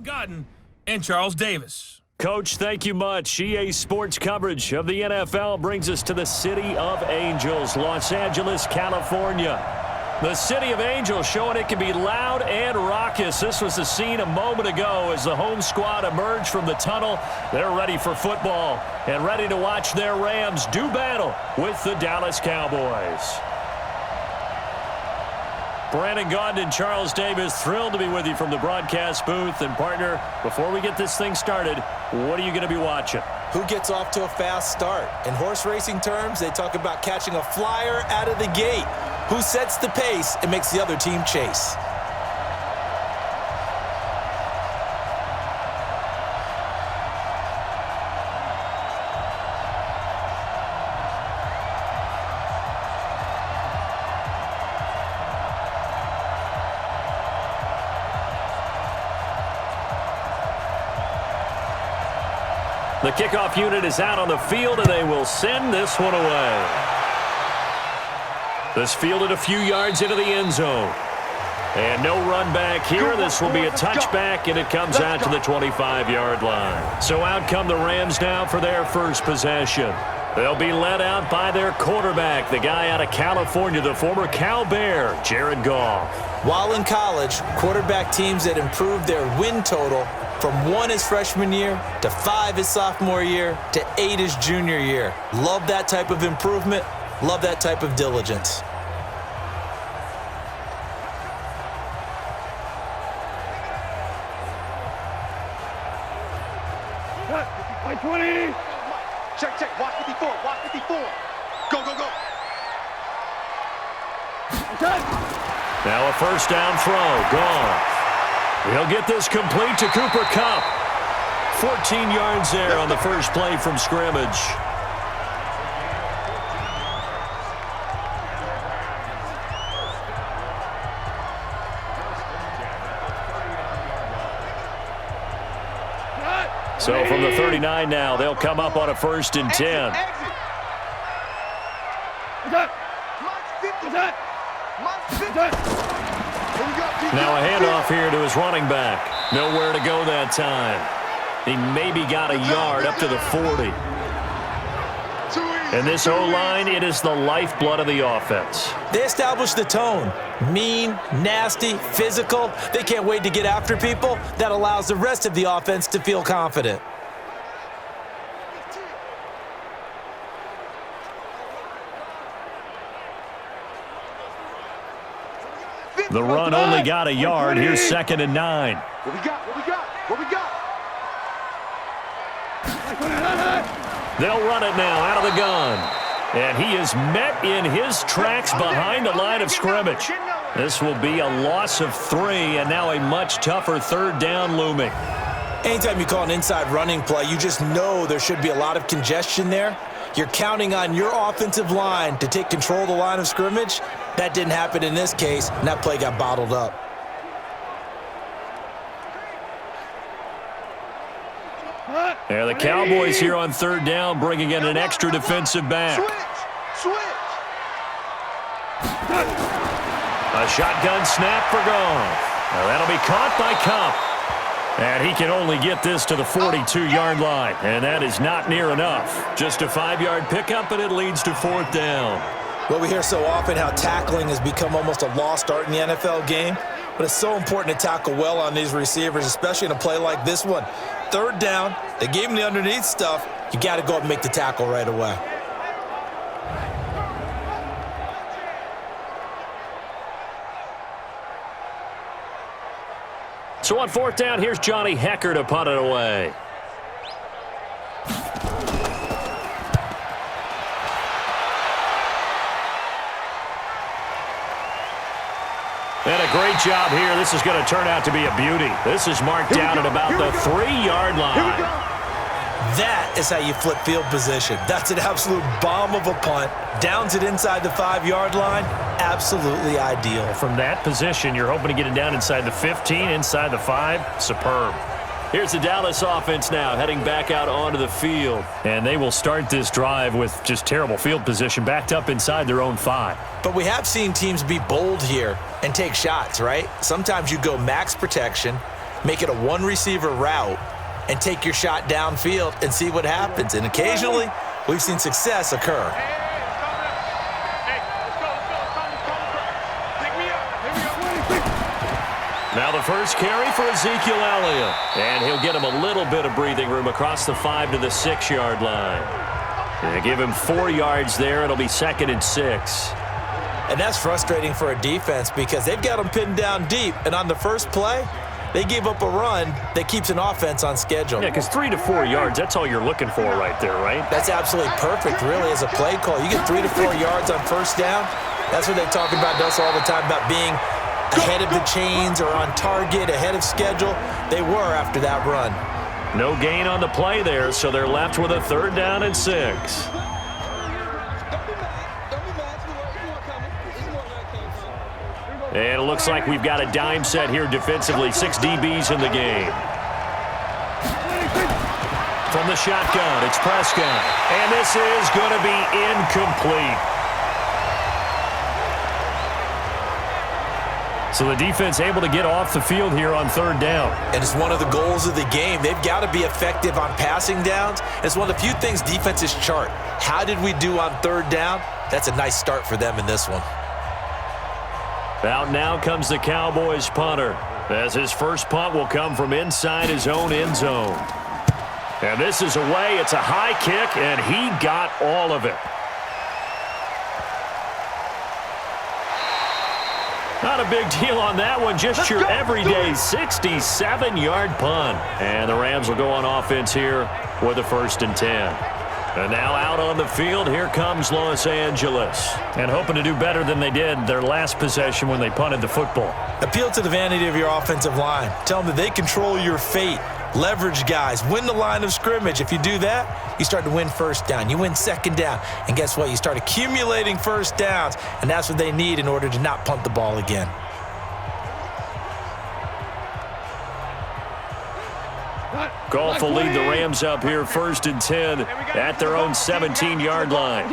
Godden and Charles Davis. Coach, thank you much. EA Sports coverage of the NFL brings us to the City of Angels, Los Angeles, California. The City of Angels showing it can be loud and raucous. This was the scene a moment ago as the home squad emerged from the tunnel. They're ready for football and ready to watch their Rams do battle with the Dallas Cowboys. Brandon Gaudin and Charles Davis, thrilled to be with you from the broadcast booth. And, partner, before we get this thing started, what are you going to be watching? Who gets off to a fast start? In horse racing terms, they talk about catching a flyer out of the gate. Who sets the pace and makes the other team chase? The kickoff unit is out on the field, and they will send this one away. This fielded a few yards into the end zone. And no run back here. This will be a touchback, and it comes out to the 25-yard line. So out come the Rams now for their first possession. They'll be led out by their quarterback, the guy out of California, the former Cal Bear, Jared Goff. While in college, quarterback teams that improved their win total from 1 his freshman year to 5 his sophomore year to 8 his junior year. Love that type of improvement. Love that type of diligence. Cut. 20. Check. Watch 54. Watch 54. Go. Cut. Now a first down throw. Gone. He'll get this complete to Cooper Kupp. 14 yards there on the first play from scrimmage. So from the 39 now, they'll come up on a 1st and 10. Now a handoff here to his running back. Nowhere to go that time. He maybe got a yard up to the 40. And this O-line, it is the lifeblood of the offense. They establish the tone. Mean, nasty, physical. They can't wait to get after people. That allows the rest of the offense to feel confident. The run only got a yard. Here's 2nd and 9. What we got? They'll run it now out of the gun. And he is met in his tracks behind the line of scrimmage. This will be a loss of 3, and now a much tougher 3rd down looming. Anytime you call an inside running play, you just know there should be a lot of congestion there. You're counting on your offensive line to take control of the line of scrimmage. That didn't happen in this case, and that play got bottled up. Yeah, the Cowboys here on 3rd down, bringing in an extra defensive back. Switch. A shotgun snap for Goff. Now that'll be caught by Kupp. And he can only get this to the 42-yard line. And that is not near enough. Just a 5-yard pickup, and it leads to 4th down. Well, we hear so often how tackling has become almost a lost art in the NFL game. But it's so important to tackle well on these receivers, especially in a play like this one. 3rd down, they gave him the underneath stuff. You got to go up and make the tackle right away. So on 4th down, here's Johnny Hecker to punt it away. And a great job here. This is going to turn out to be a beauty. This is marked down at about the 3-yard line. That is how you flip field position. That's an absolute bomb of a punt. Downs it inside the 5-yard line. Absolutely ideal. From that position, you're hoping to get it down inside the 15, inside the 5. Superb. Here's the Dallas offense now heading back out onto the field. And they will start this drive with just terrible field position backed up inside their own 5. But we have seen teams be bold here and take shots, right? Sometimes you go max protection, make it a one-receiver route, and take your shot downfield and see what happens. And occasionally, we've seen success occur. Now the first carry for Ezekiel Elliott. And he'll get him a little bit of breathing room across the 5 to the 6-yard line. They give him 4 yards there. It'll be 2nd and 6. And that's frustrating for a defense because they've got them pinned down deep. And on the first play, they gave up a run that keeps an offense on schedule. Yeah, because 3 to 4 yards, that's all you're looking for right there, right? That's absolutely perfect, really, as a play call. You get 3 to 4 yards on first down. That's what they talk about us all the time, about being ahead of the chains or on target, ahead of schedule. They were after that run. No gain on the play there, so they're left with a 3rd down and 6. And it looks like we've got a dime set here defensively. 6 DBs in the game. From the shotgun, it's Prescott. And this is going to be incomplete. So the defense able to get off the field here on 3rd down. And it's one of the goals of the game. They've got to be effective on passing downs. It's one of the few things defenses chart. How did we do on 3rd down? That's a nice start for them in this one. Out now comes the Cowboys punter, as his first punt will come from inside his own end zone. And this is away. It's a high kick, and he got all of it. Not a big deal on that one. Just your everyday 67-yard punt. And the Rams will go on offense here with a 1st and 10. And now out on the field, here comes Los Angeles. And hoping to do better than they did their last possession when they punted the football. Appeal to the vanity of your offensive line. Tell them that they control your fate. Leverage guys. Win the line of scrimmage. If you do that, you start to win 1st down. You win 2nd down. And guess what? You start accumulating 1st downs. And that's what they need in order to not punt the ball again. Goff will lead the Rams up here 1st and 10 at their own 17-yard line.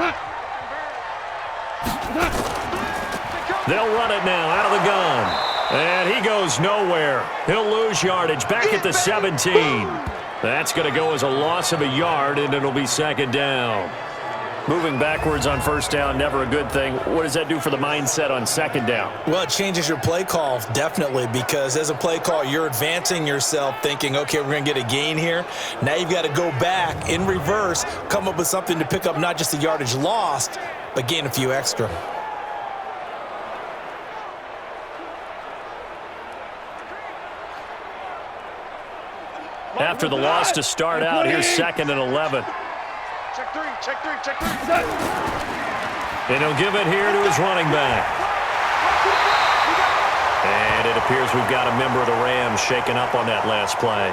They'll run it now out of the gun. And he goes nowhere. He'll lose yardage back at the 17. That's going to go as a loss of a yard, and it'll be 2nd down. Moving backwards on 1st down, never a good thing. What does that do for the mindset on 2nd down? Well, it changes your play call, definitely, because as a play call, you're advancing yourself thinking, okay, we're going to get a gain here. Now you've got to go back in reverse, come up with something to pick up not just the yardage lost, but gain a few extra. After the loss to start out, here's 2nd and 11. Check 3, check 3, check 3. And he'll give it here to his running back. And it appears we've got a member of the Rams shaken up on that last play.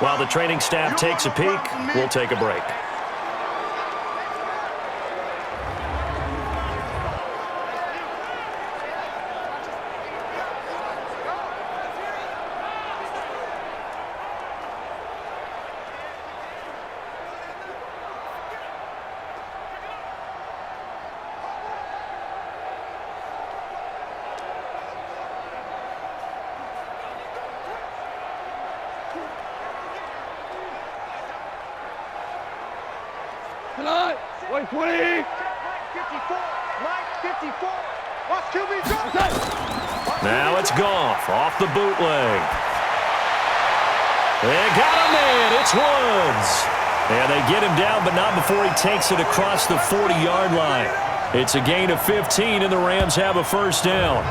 While the training staff takes a peek, we'll take a break. Tonight, 120. Line 54. Line 54. Watch QB go. Now it's Goff off the bootleg. They got him in. It's Woods. And they get him down, but not before he takes it across the 40-yard line. It's a gain of 15, and the Rams have a 1st down.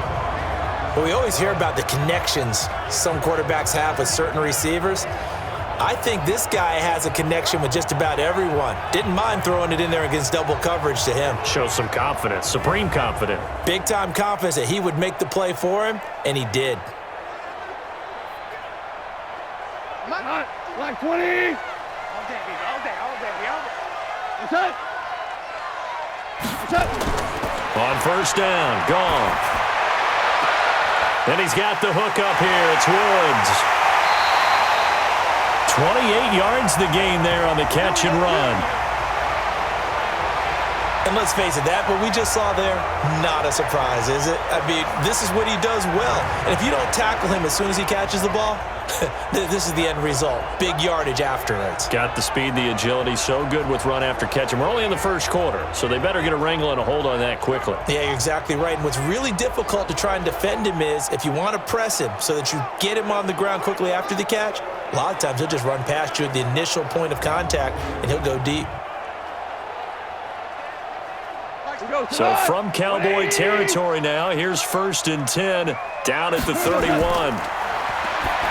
Well, we always hear about the connections some quarterbacks have with certain receivers. I think this guy has a connection with just about everyone. Didn't mind throwing it in there against double coverage to him. Shows some confidence, supreme confidence. Big-time confidence that he would make the play for him, and he did. Line 20. All day, baby. All day, all day, all day. What's up? What's up? On 1st down, Goff. And he's got the hook up here. It's Woods. 28 yards the gain there on the catch and run. And let's face it, that what we just saw there, not a surprise, is it? I mean, this is what he does well. And if you don't tackle him as soon as he catches the ball, this is the end result. Big yardage afterwards. Got the speed, the agility, so good with run after catch. And we're only in the first quarter, so they better get a wrangle and a hold on that quickly. Yeah, you're exactly right. And what's really difficult to try and defend him is if you want to press him so that you get him on the ground quickly after the catch, a lot of times he'll just run past you at the initial point of contact, and he'll go deep. So from Cowboy territory now, here's 1st and 10 down at the 31.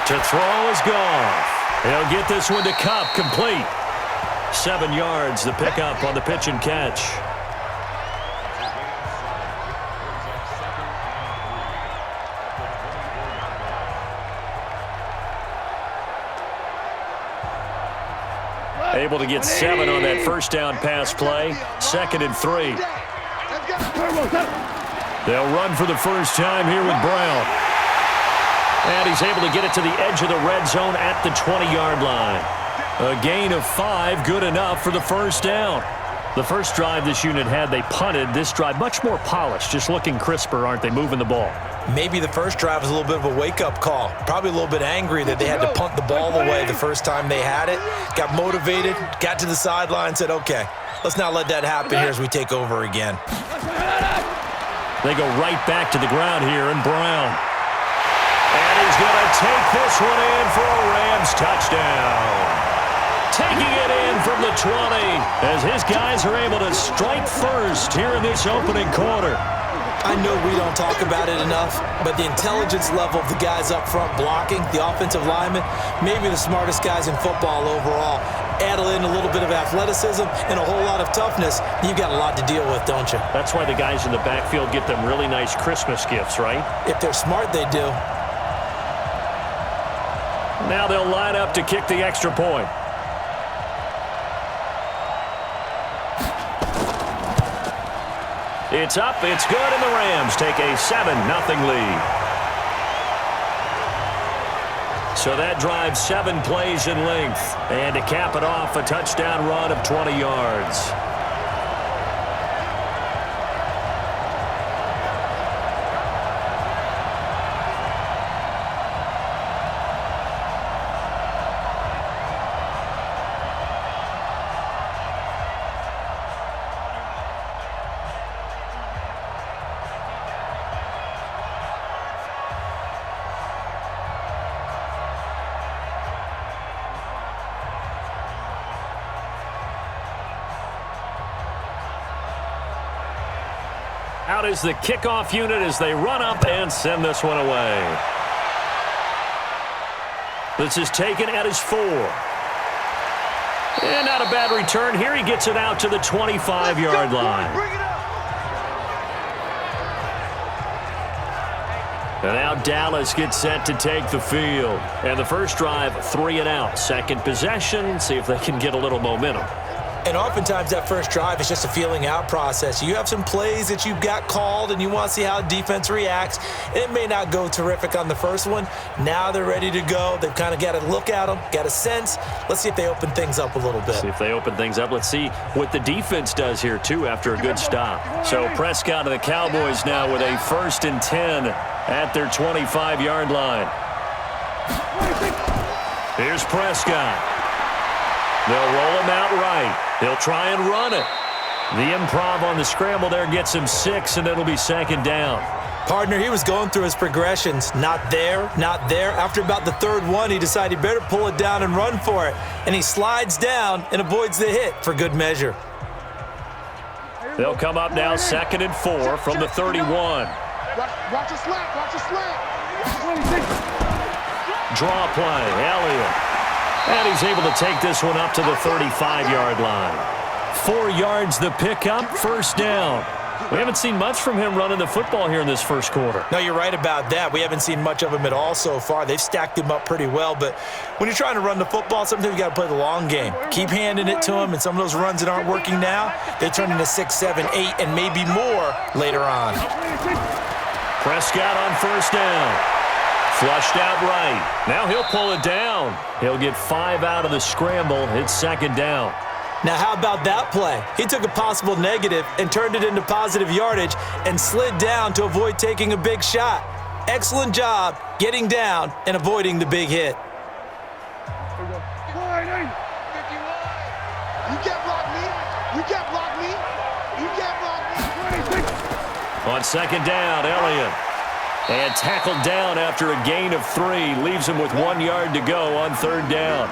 To throw is Goff. He'll get this one to Cup, complete. 7 yards, the pickup on the pitch and catch. Able to get 7 on that first down pass play. 2nd and 3. They'll run for the first time here with Brown. And he's able to get it to the edge of the red zone at the 20-yard line. A gain of 5, good enough for the first down. The first drive this unit had, they punted. This drive, much more polished, just looking crisper, aren't they, moving the ball? Maybe the first drive was a little bit of a wake-up call. Probably a little bit angry that they had to punt the ball away the first time they had it. Got motivated, got to the sideline, said, okay, let's not let that happen here as we take over again. They go right back to the ground here, and Brown. And he's going to take this one in for a Rams touchdown. Taking it in from the 20 as his guys are able to strike first here in this opening quarter. I know we don't talk about it enough, but the intelligence level of the guys up front blocking, the offensive linemen, maybe the smartest guys in football overall. Add in a little bit of athleticism and a whole lot of toughness, you've got a lot to deal with, don't you? That's why the guys in the backfield get them really nice Christmas gifts, right? If they're smart, they do. Now they'll line up to kick the extra point. It's up, it's good, and the Rams take a 7-0 lead. So that drives 7 plays in length. And to cap it off, a touchdown run of 20 yards. Out is the kickoff unit as they run up and send this one away. This is taken at his 4. And not a bad return here. He gets it out to the 25-yard line. And now Dallas gets set to take the field. And the first drive, 3 and out. Second possession, see if they can get a little momentum. And oftentimes that first drive is just a feeling out process. You have some plays that you've got called and you want to see how defense reacts. It may not go terrific on the first one. Now they're ready to go. They've kind of got to look at them, got a sense. Let's see if they open things up a little bit. See if they open things up. Let's see what the defense does here, too, after a good stop. So Prescott of the Cowboys now with a 1st and 10 at their 25-yard line. Here's Prescott. They'll roll him out right. He'll try and run it. The improv on the scramble there gets him 6, and it'll be 2nd down. Partner, he was going through his progressions. Not there, not there. After about the 3rd one, he decided he better pull it down and run for it. And he slides down and avoids the hit for good measure. They'll come up now 2nd and 4 from the 31. Watch a slap, watch a slap. Draw play, Elliott. And he's able to take this one up to the 35-yard line. 4 yards the pickup, 1st down. We haven't seen much from him running the football here in this first quarter. No, you're right about that. We haven't seen much of him at all so far. They've stacked him up pretty well, but when you're trying to run the football, sometimes you got to play the long game. Keep handing it to him, and some of those runs that aren't working now, they turn into 6, 7, 8, and maybe more later on. Prescott on 1st down. Flushed out right. Now he'll pull it down. He'll get 5 out of the scramble. It's 2nd down. Now, how about that play? He took a possible negative and turned it into positive yardage and slid down to avoid taking a big shot. Excellent job getting down and avoiding the big hit. You can't block me. You can't block me. You can't block me. On second down, Elliott. And tackled down after a gain of 3. Leaves him with 1 yard to go on third down.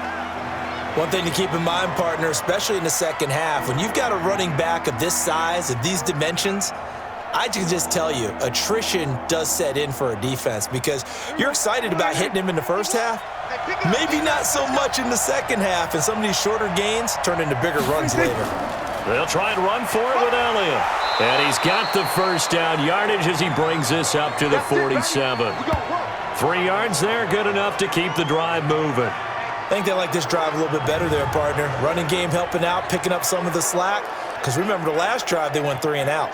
One thing to keep in mind, partner, especially in the second half, when you've got a running back of this size, of these dimensions, I can just tell you, attrition does set in for a defense because you're excited about hitting him in the first half. Maybe not so much in the second half, and some of these shorter gains turn into bigger runs later. They'll try and run for it with Elliott. And he's got the first down yardage as he brings this up to the 47. 3 yards there, good enough to keep the drive moving. I think they like this drive a little bit better there, partner. Running game helping out, picking up some of the slack. Because remember, the last drive, they went 3 and out.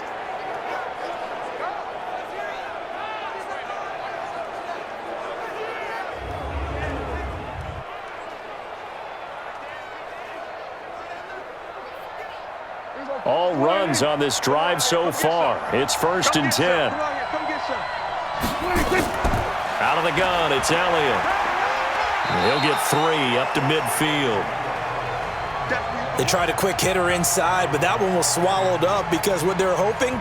All runs on this drive so far. It's 1st and 10. Out of the gun, it's Elliott. He'll get 3 up to midfield. They tried a quick hitter inside, but that one was swallowed up because what they're hoping,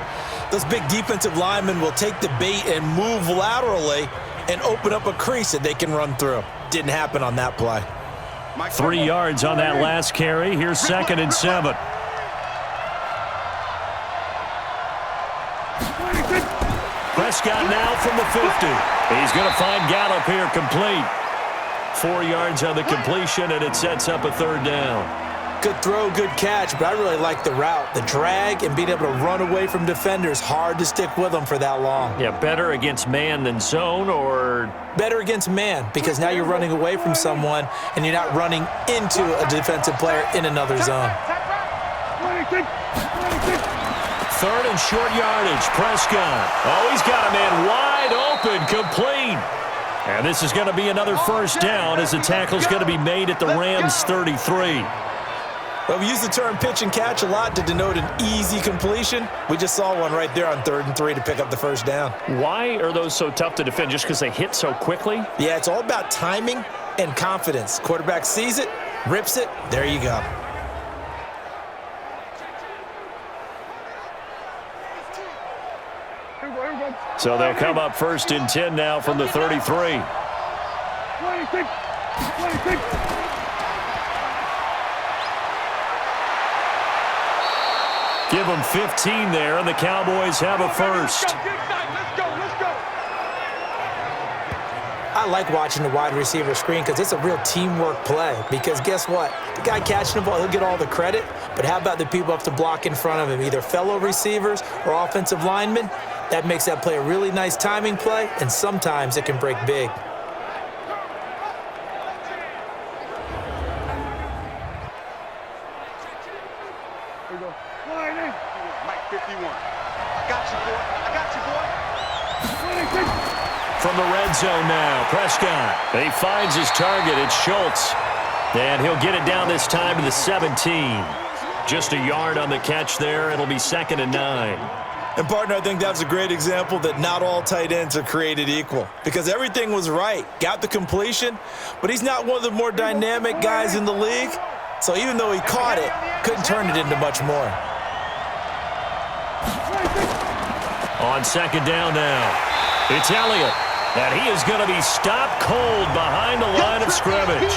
those big defensive linemen will take the bait and move laterally and open up a crease that they can run through. Didn't happen on that play. 3 yards on that last carry. Here's 2nd and 7. Prescott now from the 50. He's going to find Gallup here complete. 4 yards on the completion, and it sets up a 3rd down. Good throw, good catch, but I really like the route. The drag and being able to run away from defenders, hard to stick with them for that long. Yeah, better against man than zone, or? Better against man, because now you're running away from someone and you're not running into a defensive player in another zone. 3rd and short yardage, Prescott. Oh, he's got a man wide open, complete. And this is going to be another 1st down as the tackle's going to be made at the Rams' 33. Well, we use the term pitch and catch a lot to denote an easy completion. We just saw one right there on 3rd and 3 to pick up the 1st down. Why are those so tough to defend? Just because they hit so quickly? Yeah, it's all about timing and confidence. Quarterback sees it, rips it, there you go. So they'll come up 1st and 10 now from the 33. Give them 15 there, and the Cowboys have a 1st. I like watching the wide receiver screen because it's a real teamwork play. Because guess what? The guy catching the ball, he'll get all the credit. But how about the people up to block in front of him, either fellow receivers or offensive linemen? That makes that play a really nice timing play, and sometimes it can break big. Mike 51. I got you, boy. I got you, boy. From the red zone now, Prescott. He finds his target. It's Schultz. And he'll get it down this time to the 17. Just a yard on the catch there. It'll be 2nd and 9. And, partner, I think that's a great example that not all tight ends are created equal because everything was right. Got the completion, but he's not one of the more dynamic guys in the league. So even though he caught it, couldn't turn it into much more. On 2nd down now, it's Elliott. And he is going to be stopped cold behind the line of scrimmage.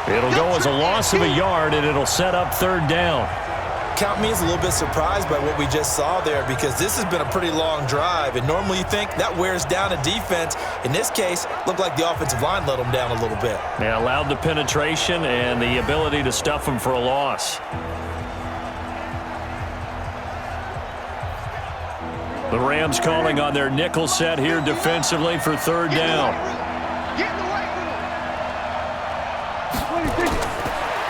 It'll go as a loss of a yard, and it'll set up 3rd down. Count me as a little bit surprised by what we just saw there because this has been a pretty long drive, and normally you think that wears down a defense. In this case, looked like the offensive line let them down a little bit. They allowed the penetration and the ability to stuff them for a loss. The Rams calling on their nickel set here defensively for 3rd down.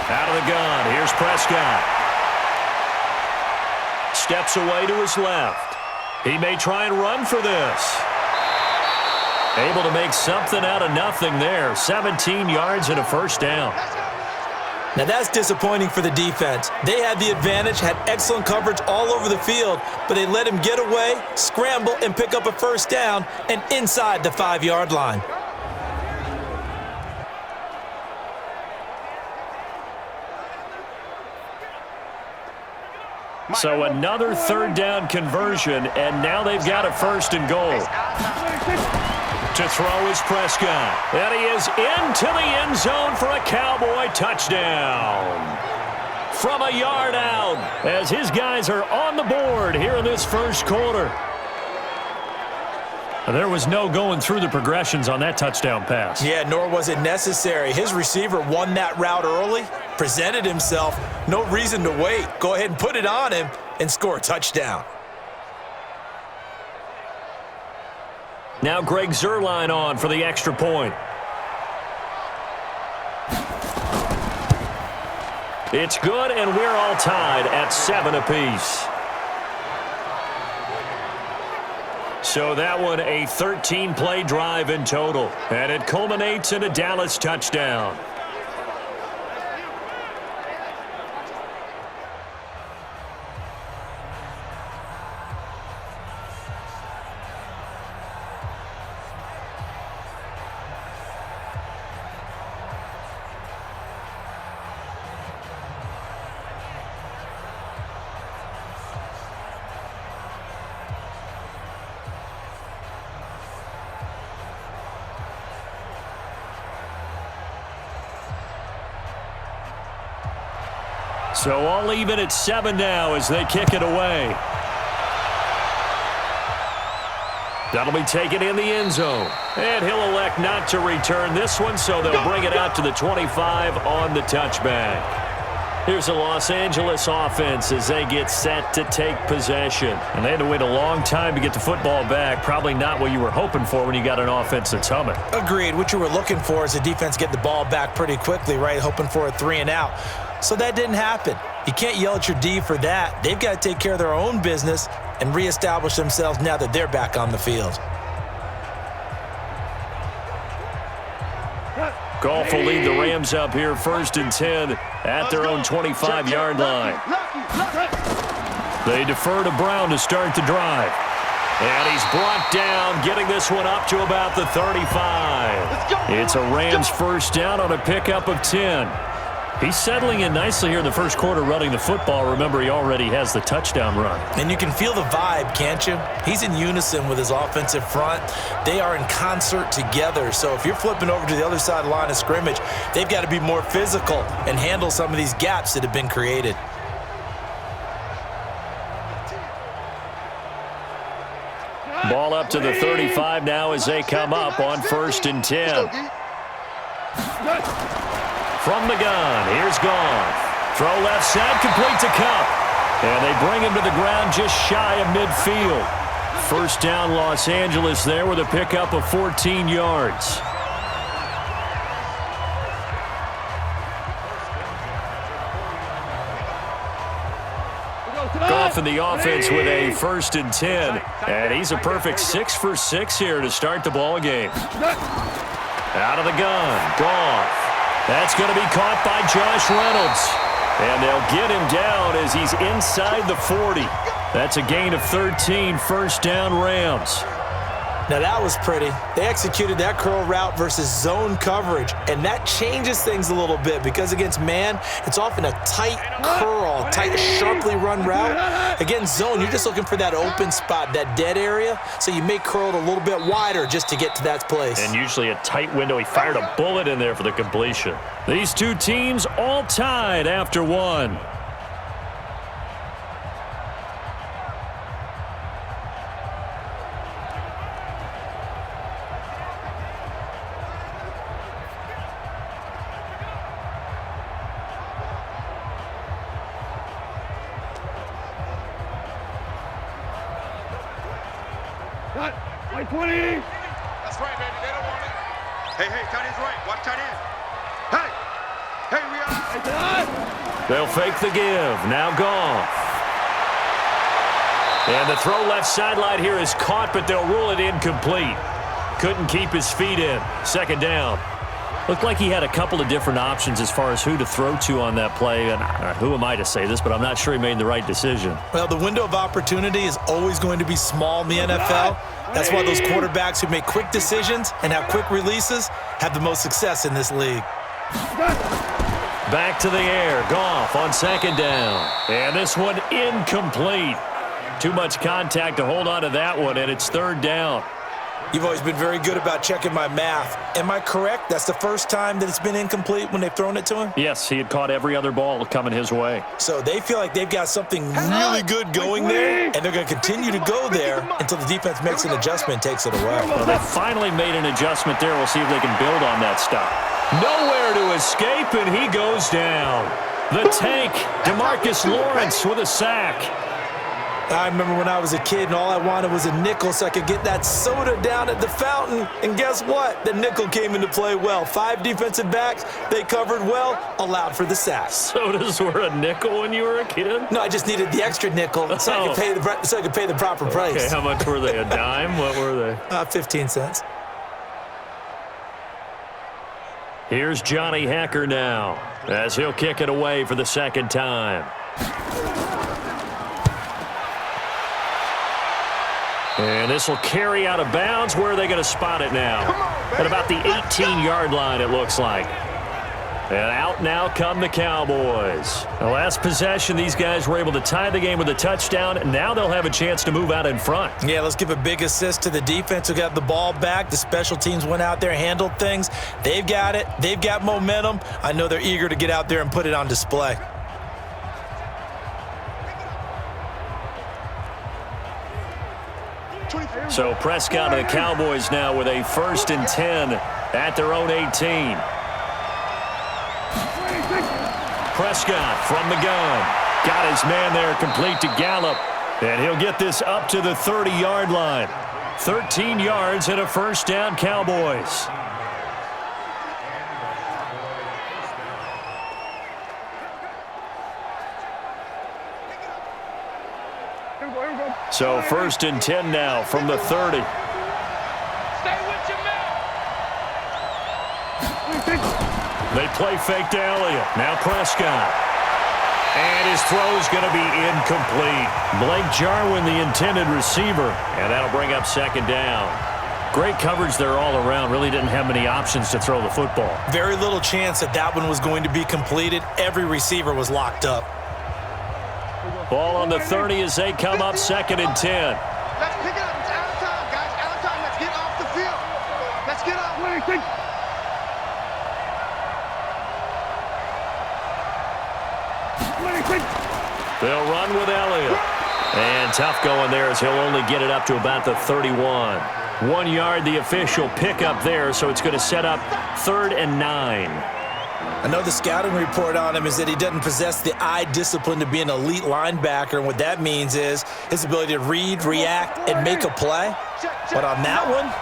Out of the gun, here's Prescott. Steps away to his left. He may try and run for this. Able to make something out of nothing there. 17 yards and a 1st down. Now that's disappointing for the defense. They had the advantage, had excellent coverage all over the field, but they let him get away, scramble, and pick up a first down and inside the 5-yard line. So another third down conversion, and now they've got a first and goal. To throw is Prescott. And he is into the end zone for a Cowboy touchdown. From a yard out, as his guys are on the board here in this first quarter. There was no going through the progressions on that touchdown pass. Yeah, nor was it necessary. His receiver won that route early, presented himself, no reason to wait. Go ahead and put it on him and score a touchdown. Now Greg Zuerlein on for the extra point. It's good, and we're all tied at 7 apiece. So that one a 13-play drive in total, and it culminates in a Dallas touchdown. So all even at 7 now as they kick it away. That'll be taken in the end zone. And he'll elect not to return this one, so they'll bring it out to the 25 on the touchback. Here's the Los Angeles offense as they get set to take possession. And they had to wait a long time to get the football back. Probably not what you were hoping for when you got an offense that's humming. Agreed. What you were looking for is the defense get the ball back pretty quickly, right? Hoping for a 3-and-out. So that didn't happen. You can't yell at your D for that. They've got to take care of their own business and reestablish themselves now that they're back on the field. Goff will lead the Rams up here 1st and 10 at their own 25-yard line. They defer to Brown to start the drive. And he's brought down, getting this one up to about the 35. It's a Rams first down on a pickup of 10. He's settling in nicely here in the first quarter running the football. Remember, he already has the touchdown run. And you can feel the vibe, can't you? He's in unison with his offensive front. They are in concert together. So if you're flipping over to the other side of the line of scrimmage, they've got to be more physical and handle some of these gaps that have been created. Ball up to the 35 now as they come up on 1st and 10. From the gun, here's Goff. Throw left side, complete to Kupp. And they bring him to the ground just shy of midfield. First down, Los Angeles there with a pickup of 14 yards. Goff in the offense with a 1st and 10. And he's a perfect 6 for 6 here to start the ball game. Out of the gun, Goff. That's going to be caught by Josh Reynolds. And they'll get him down as he's inside the 40. That's a gain of 13, first down Rams. Now that was pretty. They executed that curl route versus zone coverage, and that changes things a little bit because against man, it's often a tight curl, tight, sharply run route. Against zone, you're just looking for that open spot, that dead area, so you may curl it a little bit wider just to get to that place. And usually a tight window. He fired a bullet in there for the completion. These two teams all tied after one. White 20. That's right, baby. They don't want it. Hey, tight end's right. Watch tight end. Hey, we are. They'll fake the give. Now Goff. And the throw left sideline here is caught, but they'll rule it incomplete. Couldn't keep his feet in. Second down. Looked like he had a couple of different options as far as who to throw to on that play. And who am I to say this, but I'm not sure he made the right decision. Well, the window of opportunity is always going to be small in the NFL. That's why those quarterbacks who make quick decisions and have quick releases have the most success in this league. Back to the air. Goff on second down. And this one incomplete. Too much contact to hold on to that one, and it's third down. You've always been very good about checking my math. Am I correct? That's the first time that it's been incomplete when they've thrown it to him? Yes, he had caught every other ball coming his way. So they feel like they've got something really good going there, and they're going to continue to go there until the defense makes an adjustment and takes it away. Well, they finally made an adjustment there. We'll see if they can build on that stuff. Nowhere to escape, and he goes down. The tank, DeMarcus Lawrence with a sack. I remember when I was a kid and all I wanted was a nickel so I could get that soda down at the fountain. And guess what? The nickel came into play well. 5 defensive backs, they covered well, allowed for the sack. Sodas were a nickel when you were a kid? No, I just needed the extra nickel so I could pay the proper price. Okay, how much were they? A dime? What were they? 15 cents. Here's Johnny Hecker now as he'll kick it away for the second time. And this will carry out of bounds. Where are they going to spot it now? At about the 18-yard line, it looks like. And out now come the Cowboys. The last possession, these guys were able to tie the game with a touchdown. Now they'll have a chance to move out in front. Yeah, let's give a big assist to the defense who got the ball back. The special teams went out there, handled things. They've got it. They've got momentum. I know they're eager to get out there and put it on display. So Prescott and the Cowboys now with a 1st and 10 at their own 18. Prescott from the gun. Got his man there complete to Gallup. And he'll get this up to the 30-yard line. 13 yards and a 1st down, Cowboys. So 1st and 10 now from the 30. Stay with your man. They play fake to Elliott. Now Prescott. And his throw is going to be incomplete. Blake Jarwin, the intended receiver. And that'll bring up 2nd down. Great coverage there all around. Really didn't have many options to throw the football. Very little chance that one was going to be completed. Every receiver was locked up. Ball on the 30 as they come up 2nd and 10. Let's pick it up. It's out of time, guys. Out of time. Let's get off the field. Let's get off. They'll run with Elliott. And tough going there as he'll only get it up to about the 31. 1 yard, the official pickup there, so it's going to set up 3rd and 9. I know the scouting report on him is that he doesn't possess the eye discipline to be an elite linebacker, and what that means is his ability to read, react, and make a play. But on that one,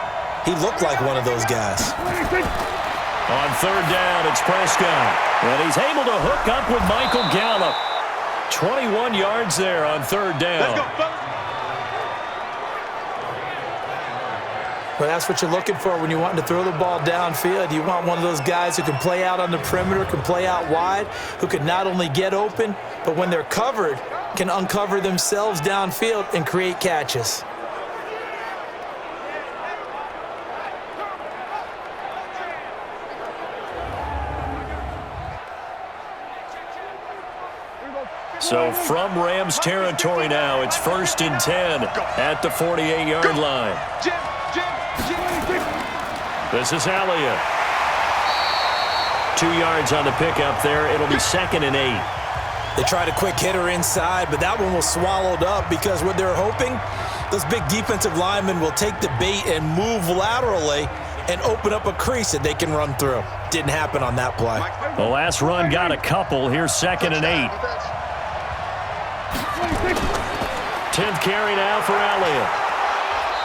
he looked like one of those guys. On 3rd down, it's Prescott. And he's able to hook up with Michael Gallup. 21 yards there on 3rd down. Let's go, fellas. Well, that's what you're looking for when you want to throw the ball downfield. You want one of those guys who can play out on the perimeter, can play out wide, who can not only get open, but when they're covered, can uncover themselves downfield and create catches. So from Rams territory now, it's 1st and 10 at the 48-yard line. This is Elliott. 2 yards on the pickup there. It'll be 2nd and 8. They tried a quick hitter inside, but that one was swallowed up because what they're hoping, those big defensive linemen will take the bait and move laterally and open up a crease that they can run through. Didn't happen on that play. The last run got a couple. Here's 2nd and 8. 10th carry now for Elliott.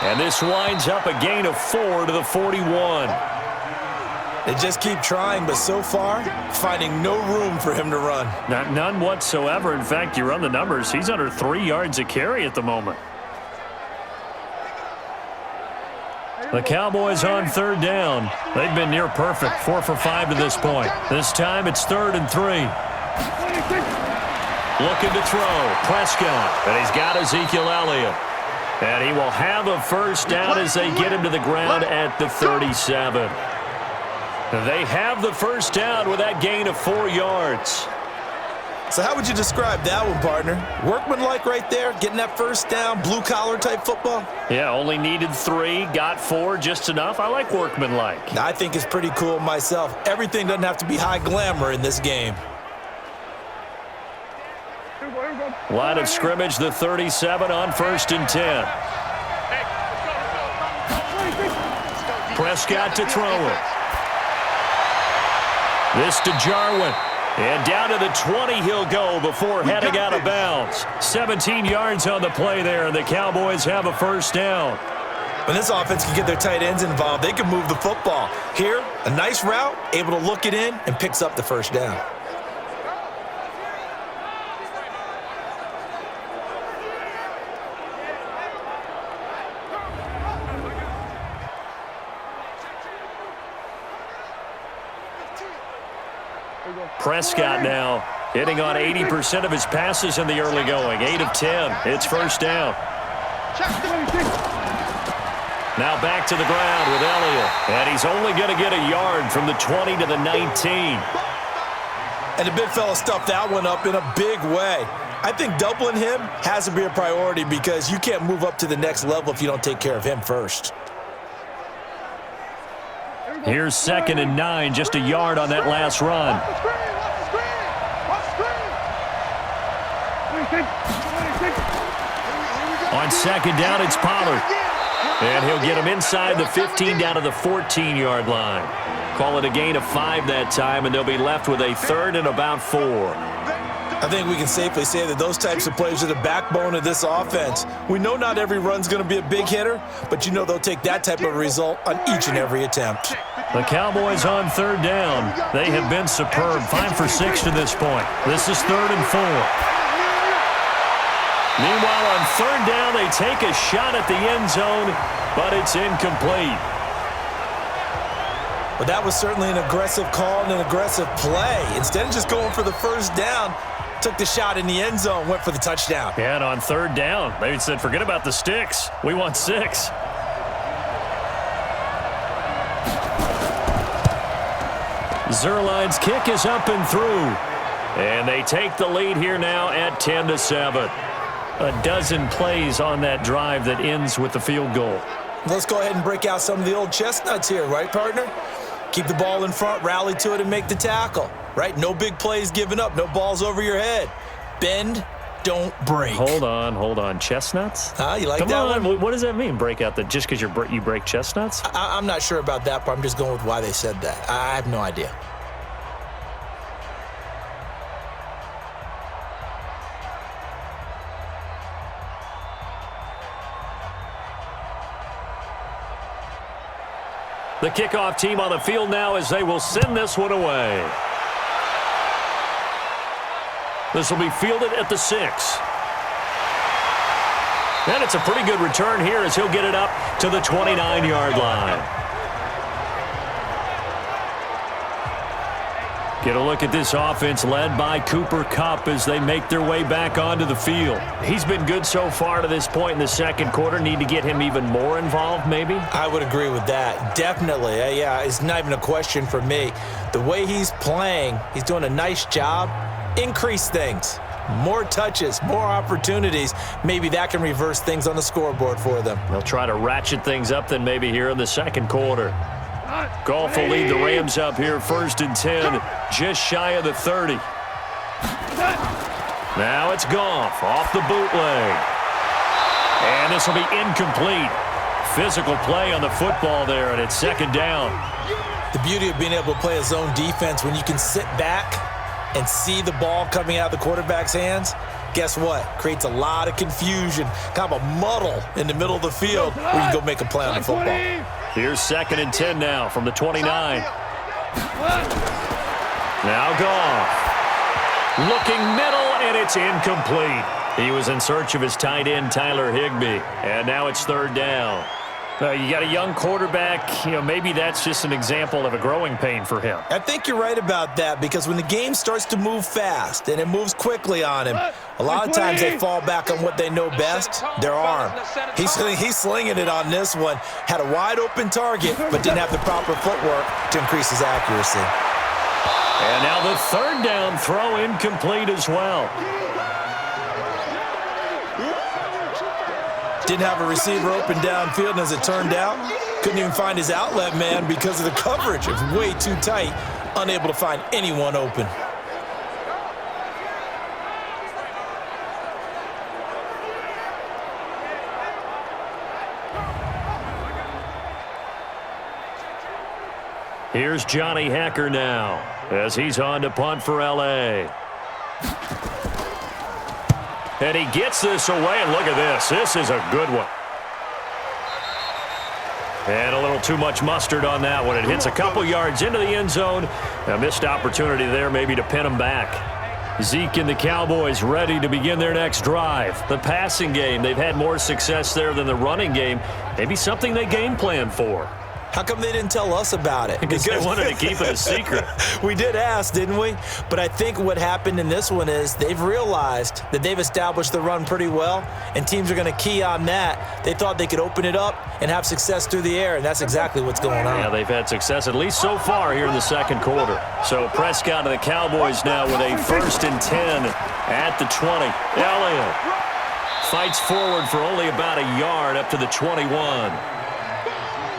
And this winds up a gain of 4 to the 41. They just keep trying, but so far, finding no room for him to run. None whatsoever. In fact, you run the numbers. He's under 3 yards a carry at the moment. The Cowboys on third down. They've been near perfect, 4 for 5 to this point. This time it's 3rd and 3. Looking to throw. Prescott. And he's got Ezekiel Elliott. And he will have a first down as they get him to the ground at the 37. They have the first down with that gain of 4 yards. So how would you describe that one, partner? Workmanlike right there, getting that first down, blue-collar type football? Yeah, only needed 3, got 4, just enough. I like workmanlike. I think it's pretty cool myself. Everything doesn't have to be high glamour in this game. Line of scrimmage, the 37 on 1st and 10. Prescott to throw it. This to Jarwin. And down to the 20 he'll go before heading out of bounds. 17 yards on the play there, and the Cowboys have a first down. When this offense can get their tight ends involved, they can move the football. Here, a nice route, able to look it in, and picks up the first down. Prescott now hitting on 80% of his passes in the early going. 8 of 10. It's first down. Now back to the ground with Elliott. And he's only going to get a yard from the 20 to the 19. And the big fella stuffed that one up in a big way. I think doubling him has to be a priority because you can't move up to the next level if you don't take care of him first. Here's 2nd and 9, just a yard on that last run. On 2nd down, it's Pollard. And he'll get him inside the 15 down to the 14-yard line. Call it a gain of 5 that time, and they'll be left with a 3rd and about 4. I think we can safely say that those types of plays are the backbone of this offense. We know not every run's going to be a big hitter, but you know they'll take that type of result on each and every attempt. The Cowboys on 3rd down. They have been superb, 5 for 6 to this point. This is 3rd and 4. Meanwhile, on 3rd down, they take a shot at the end zone, but it's incomplete. Well, that was certainly an aggressive call and an aggressive play. Instead of just going for the first down, took the shot in the end zone, went for the touchdown. Yeah, and on 3rd down, they said, forget about the sticks. We want 6. Zerline's kick is up and through. And they take the lead here now at 10-7. A dozen plays on that drive that ends with the field goal. Let's go ahead and break out some of the old chestnuts here, right, partner? Keep the ball in front, rally to it, and make the tackle, right? No big plays given up, no balls over your head. Bend, don't break. Hold on. Chestnuts? You like Come that on. one? What does that mean, break out just because you break chestnuts? I'm not sure about that, but I'm just going with why they said that. I have no idea. The kickoff team on the field now as they will send this one away. This will be fielded at the 6. And it's a pretty good return here as he'll get it up to the 29-yard line. Get a look at this offense led by Cooper Kupp as they make their way back onto the field. He's been good so far to this point in the second quarter. Need to get him even more involved, maybe? I would agree with that. Definitely. Yeah, it's not even a question for me. The way he's playing, he's doing a nice job. Increase things. More touches, more opportunities. Maybe that can reverse things on the scoreboard for them. They'll try to ratchet things up then maybe here in the second quarter. Goff will lead the Rams up here 1st and 10, just shy of the 30. Now it's Goff off the bootleg. And this will be incomplete. Physical play on the football there, and it's 2nd down. The beauty of being able to play a zone defense when you can sit back and see the ball coming out of the quarterback's hands, guess what? Creates a lot of confusion, kind of a muddle in the middle of the field where you can go make a play on the football. Here's 2nd and 10 now from the 29. Now Goff. Looking middle, and it's incomplete. He was in search of his tight end, Tyler Higbee. And now it's 3rd down. You got a young quarterback. Maybe that's just an example of a growing pain for him. I think you're right about that because when the game starts to move fast and it moves quickly on him, a lot of times they fall back on what they know best, their arm. He's slinging it on this one. Had a wide open target, but didn't have the proper footwork to increase his accuracy. And now the third down throw incomplete as well. Didn't have a receiver open downfield, and as it turned out, couldn't even find his outlet man because of the coverage. It was way too tight, unable to find anyone open. Here's Johnny Hacker now as he's on to punt for L.A. And he gets this away, and look at this. This is a good one. And a little too much mustard on that one. It hits a couple yards into the end zone. A missed opportunity there maybe to pin him back. Zeke and the Cowboys ready to begin their next drive. The passing game, they've had more success there than the running game. Maybe something they game plan for. How come they didn't tell us about it? Because they wanted to keep it a secret. We did ask, didn't we? But I think what happened in this one is they've realized that they've established the run pretty well, and teams are going to key on that. They thought they could open it up and have success through the air, and that's exactly what's going on. Yeah, they've had success, at least so far here in the second quarter. So Prescott and the Cowboys now with a 1st and 10 at the 20. Elliott fights forward for only about a yard up to the 21.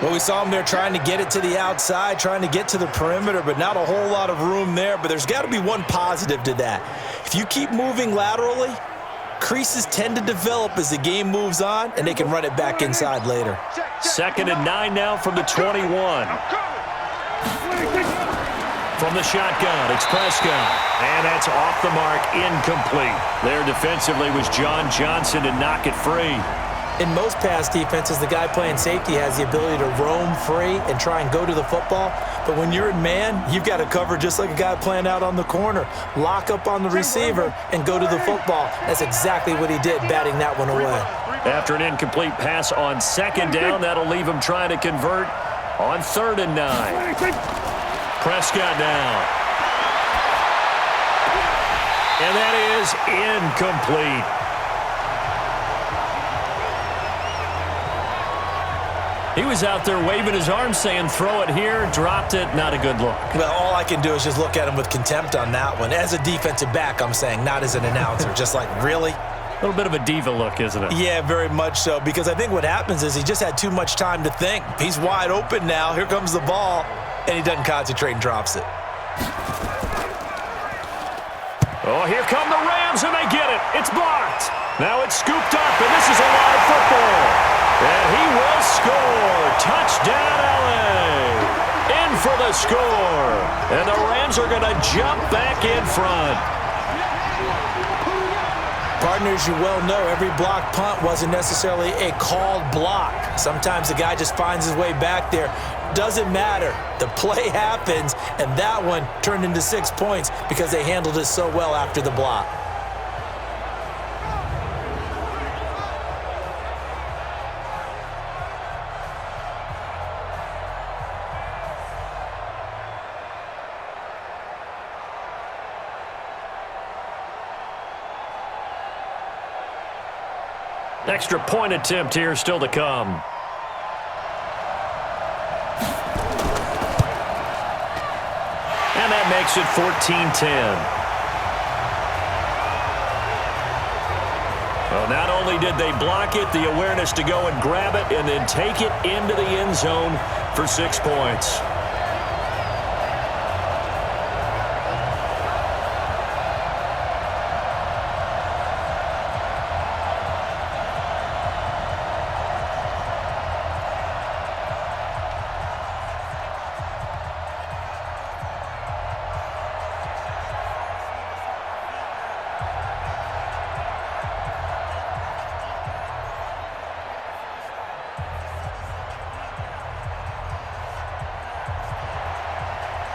Well, we saw him there trying to get it to the outside, trying to get to the perimeter, but not a whole lot of room there. But there's got to be one positive to that. If you keep moving laterally, creases tend to develop as the game moves on, and they can run it back inside later. 2nd and 9 now from the 21. From the shotgun, it's Prescott. And that's off the mark, incomplete. There defensively was John Johnson to knock it free. In most pass defenses, the guy playing safety has the ability to roam free and try and go to the football. But when you're in man, you've got to cover just like a guy playing out on the corner. Lock up on the receiver and go to the football. That's exactly what he did, batting that one away. After an incomplete pass on 2nd down, that'll leave him trying to convert on 3rd and 9. Prescott now. And that is incomplete. He was out there waving his arms saying, throw it here, dropped it, not a good look. Well, all I can do is just look at him with contempt on that one. As a defensive back, I'm saying, not as an announcer. Just like, really? A little bit of a diva look, isn't it? Yeah, very much so, because I think what happens is he just had too much time to think. He's wide open now. Here comes the ball, and he doesn't concentrate and drops it. Oh, here come the Rams, and they get it. It's blocked. Now it's scooped up, and this is a live football. And he will score. Touchdown, L.A. In for the score. And the Rams are going to jump back in front. Partners, you well know, every block punt wasn't necessarily a called block. Sometimes the guy just finds his way back there. Doesn't matter. The play happens, and that one turned into 6 points because they handled it so well after the block. Extra point attempt here still to come. And that makes it 14-10. Well, not only did they block it, the awareness to go and grab it and then take it into the end zone for 6 points.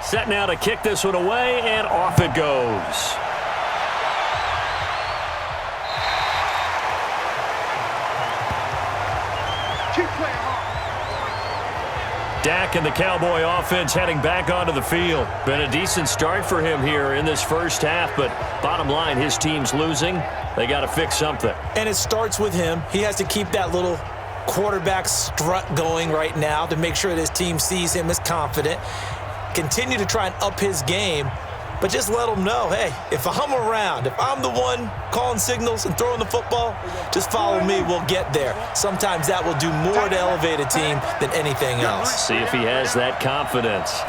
Set now to kick this one away, and off it goes. Keep playing hard. Dak and the Cowboy offense heading back onto the field. Been a decent start for him here in this first half, but bottom line, his team's losing. They got to fix something. And it starts with him. He has to keep that little quarterback strut going right now to make sure that his team sees him as confident. Continue to try and up his game, but just let him know, hey, if I'm around, if I'm the one calling signals and throwing the football, just follow me, we'll get there. Sometimes that will do more to elevate a team than anything else. See if he has that confidence.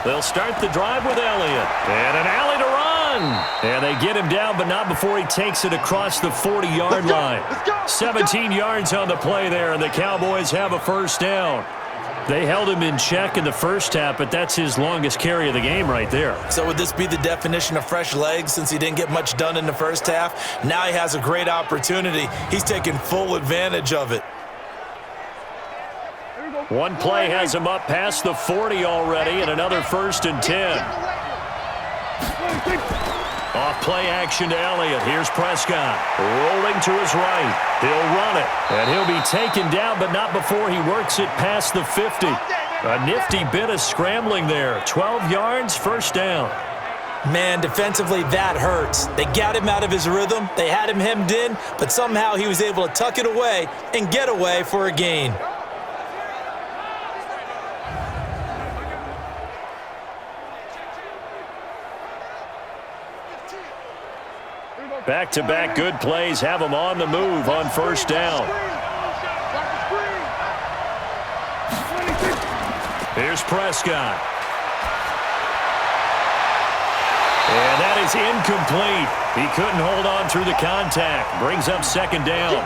They'll start the drive with Elliott. And an alley to run. And they get him down, but not before he takes it across the 40-yard line. 17 yards on the play there, and the Cowboys have a first down. They held him in check in the first half, but that's his longest carry of the game right there. So would this be the definition of fresh legs since he didn't get much done in the first half? Now he has a great opportunity. He's taking full advantage of it. One play has him up past the 40 already, and another 1st and 10. Off play action to Elliott. Here's Prescott. Rolling to his right. He'll run it. And he'll be taken down, but not before he works it past the 50. A nifty bit of scrambling there. 12 yards, first down. Man, defensively, that hurts. They got him out of his rhythm. They had him hemmed in, but somehow he was able to tuck it away and get away for a gain. Back-to-back good plays have him on the move on first down. Here's Prescott. And that is incomplete. He couldn't hold on through the contact. Brings up second down.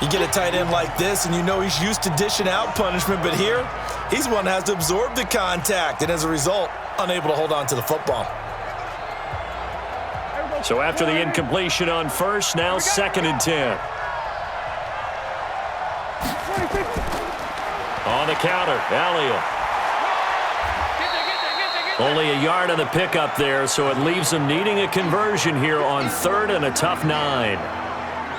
You get a tight end like this, and you know he's used to dishing out punishment, but here, he's one that has to absorb the contact, and as a result, unable to hold on to the football. So after the incompletion on first, now 2nd and 10. On the counter, Elliott. Only a yard on the pickup there, so it leaves him needing a conversion here on 3rd and a tough 9.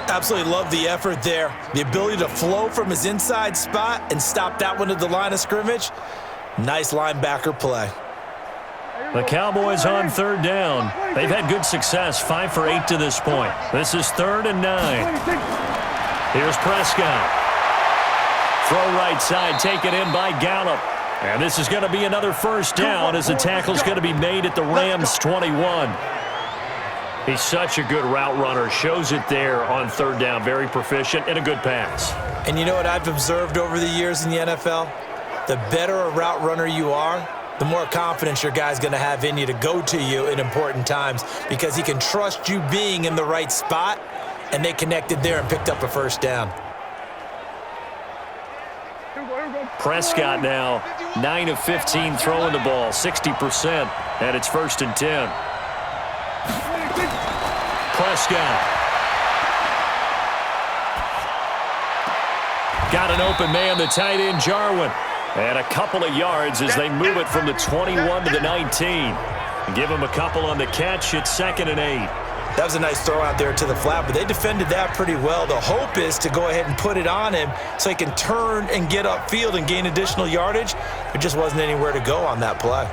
Absolutely love the effort there. The ability to flow from his inside spot and stop that one at the line of scrimmage. Nice linebacker play. The Cowboys on 3rd down. They've had good success, 5 for 8 to this point. This is 3rd and 9. Here's Prescott. Throw right side, taken in by Gallup. And this is going to be another first down as the tackle's going to be made at the Rams' 21. He's such a good route runner. Shows it there on 3rd down. Very proficient and a good pass. And you know what I've observed over the years in the NFL? The better a route runner you are, the more confidence your guy's going to have in you to go to you in important times because he can trust you being in the right spot, and they connected there and picked up a first down. Prescott now 9 of 15 throwing the ball, 60%, and it's 1st and 10. Prescott. Got an open man, the tight end, Jarwin. And a couple of yards as they move it from the 21 to the 19. Give him a couple on the catch. It's 2nd and 8. That was a nice throw out there to the flat, but they defended that pretty well. The hope is to go ahead and put it on him so he can turn and get upfield and gain additional yardage. There just wasn't anywhere to go on that play.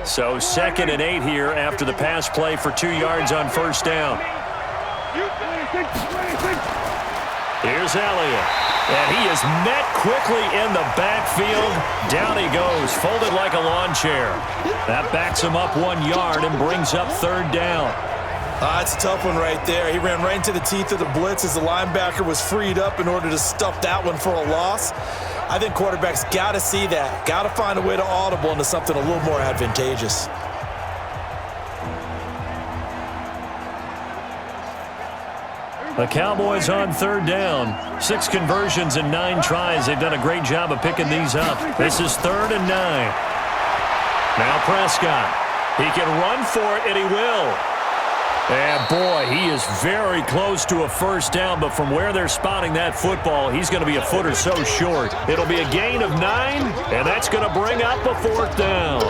So 2nd and 8 here after the pass play for 2 yards on first down. Here's Elliott. And he is met quickly in the backfield. Down he goes, folded like a lawn chair. That backs him up 1 yard and brings up 3rd down. That's a tough one right there. He ran right into the teeth of the blitz as the linebacker was freed up in order to stuff that one for a loss. I think quarterbacks got to see that. Got to find a way to audible into something a little more advantageous. The Cowboys on 3rd down. 6 conversions and 9 tries. They've done a great job of picking these up. This is 3rd and 9. Now Prescott. He can run for it, and he will. And, boy, he is very close to a first down, but from where they're spotting that football, he's going to be a foot or so short. It'll be a gain of 9, and that's going to bring up a 4th down.